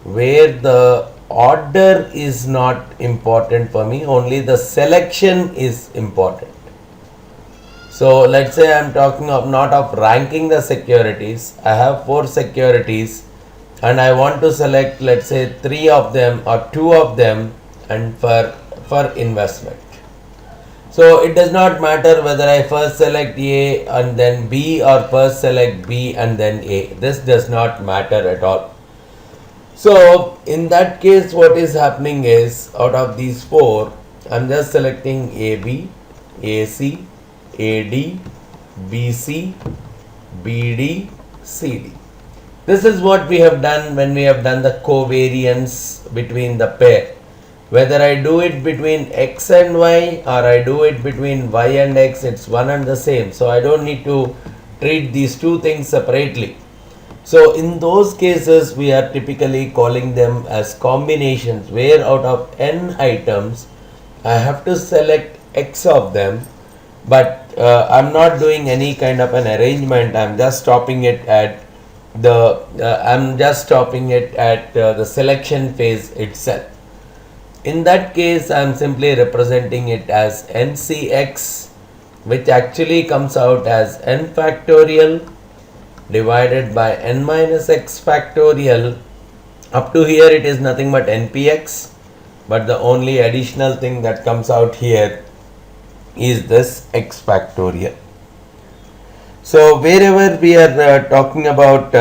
where the order is not important for me, only the selection is important. So let's say I am talking of not of ranking the securities. I have 4 securities and I want to select, let's say, 3 of them or 2 of them and for investment. So it does not matter whether I first select A and then B or first select B and then A. This does not matter at all. So in that case, what is happening is, out of these 4, I am just selecting AB, AC, AD, BC, BD, CD. This is what we have done when we have done the covariance between the pair. Whether I do it between X and Y or I do it between Y and X, it's one and the same. So I don't need to treat these two things separately. So in those cases, we are typically calling them as combinations, where out of n items, I have to select X of them, but I'm not doing any kind of an arrangement. I'm just stopping it at the the selection phase itself. In that case, I am simply representing it as NCX, which actually comes out as n factorial divided by n minus x factorial. Up to here it is nothing but NPX, but the only additional thing that comes out here is this x factorial. So wherever we are talking about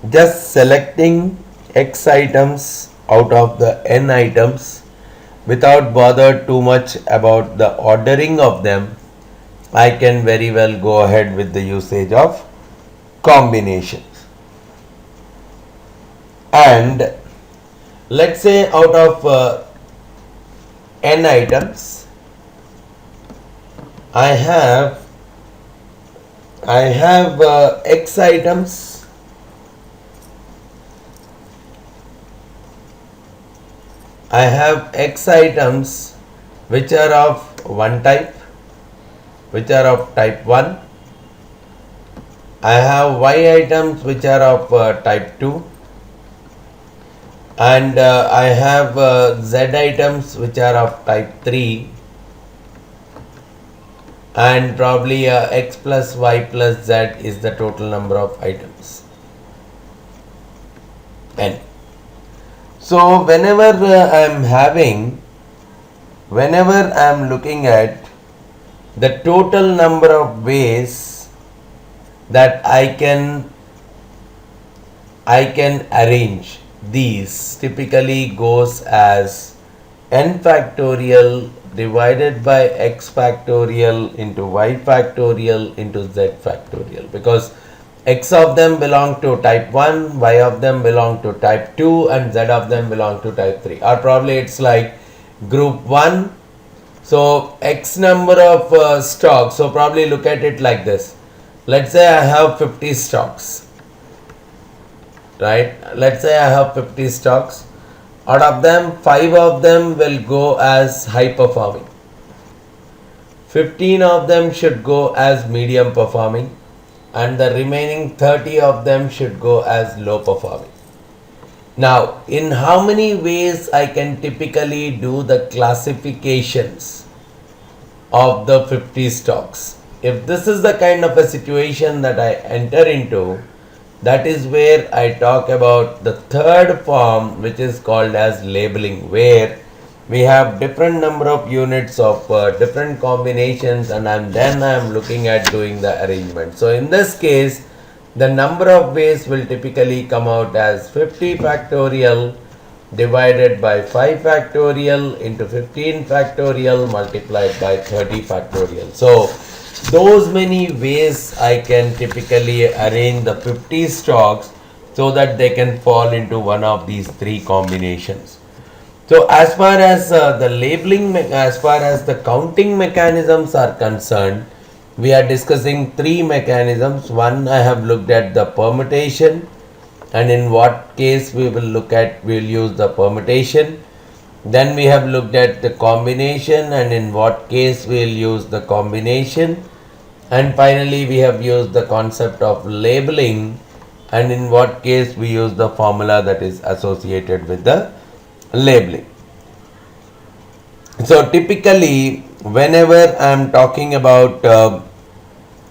just selecting x items out of the n items without bother too much about the ordering of them, I can very well go ahead with the usage of combinations. And let's say out of n items, I have x items. I have x items which are of one type, which are of type 1. I have y items which are of type 2, and I have z items which are of type 3, and probably x plus y plus z is the total number of items, n. So whenever I am looking at the total number of ways that I can arrange these, typically goes as n factorial divided by x factorial into y factorial into z factorial, because x of them belong to type 1, y of them belong to type 2, and z of them belong to type 3. Or probably it's like group 1. So x number of stocks. So probably look at it like this. Let's say I have 50 stocks. Right? Let's say I have 50 stocks. Out of them, 5 of them will go as high performing. 15 of them should go as medium performing, and the remaining 30 of them should go as low performing. Now, in how many ways I can typically do the classifications of the 50 stocks? If this is the kind of a situation that I enter into, that is where I talk about the third form, which is called as labeling, where we have different number of units of different combinations, and then I am looking at doing the arrangement. So in this case, the number of ways will typically come out as 50 factorial divided by 5 factorial into 15 factorial multiplied by 30 factorial. So those many ways I can typically arrange the 50 stocks so that they can fall into one of these three combinations. So as far as the labeling, as far as the counting mechanisms are concerned, we are discussing three mechanisms. One, I have looked at the permutation, and in what case we will use the permutation. Then we have looked at the combination, and in what case we will use the combination. And finally we have used the concept of labeling, and in what case we use the formula that is associated with the labeling. So typically whenever I am talking about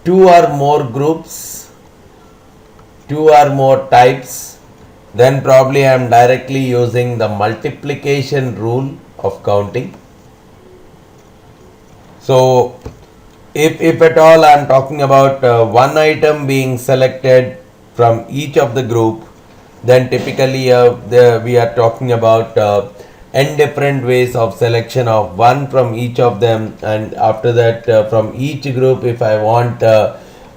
two or more groups, two or more types, then probably I am directly using the multiplication rule of counting. So if at all I am talking about one item being selected from each of the group, then typically we are talking about n different ways of selection of one from each of them, and after that from each group, if I want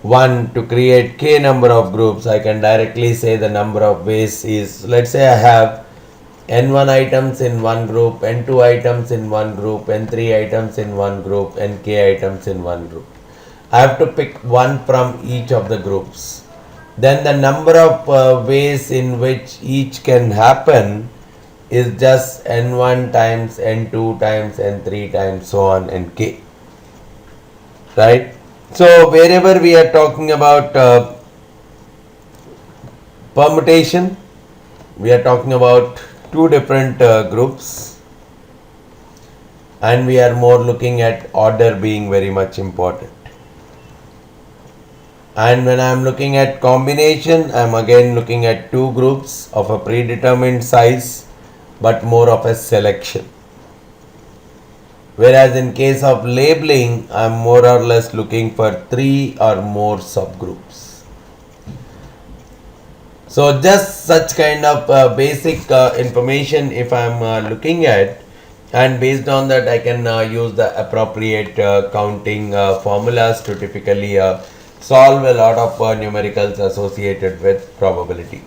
one to create k number of groups, I can directly say the number of ways is, let's say I have n1 items in one group, n2 items in one group, n3 items in one group, nk items in one group. I have to pick one from each of the groups. Then the number of ways in which each can happen is just n1 times n2 times n3 times so on nk. Right? So wherever we are talking about permutation, we are talking about two different groups, and we are more looking at order being very much important. And when I am looking at combination, I am again looking at two groups of a predetermined size, but more of a selection. Whereas in case of labeling, I am more or less looking for three or more subgroups. So just such kind of basic information if I am looking at, and based on that I can use the appropriate counting formulas to typically solve a lot of numericals associated with probability.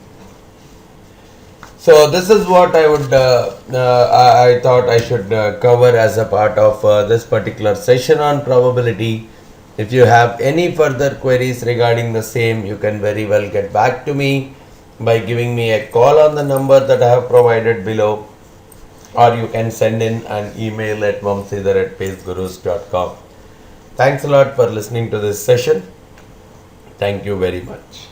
So this is what I would I thought I should cover as a part of this particular session on probability. If you have any further queries regarding the same, you can very well get back to me by giving me a call on the number that I have provided below, or you can send in an email at vamsidhar@pacegurus.com. Thanks a lot for listening to this session. Thank you very much.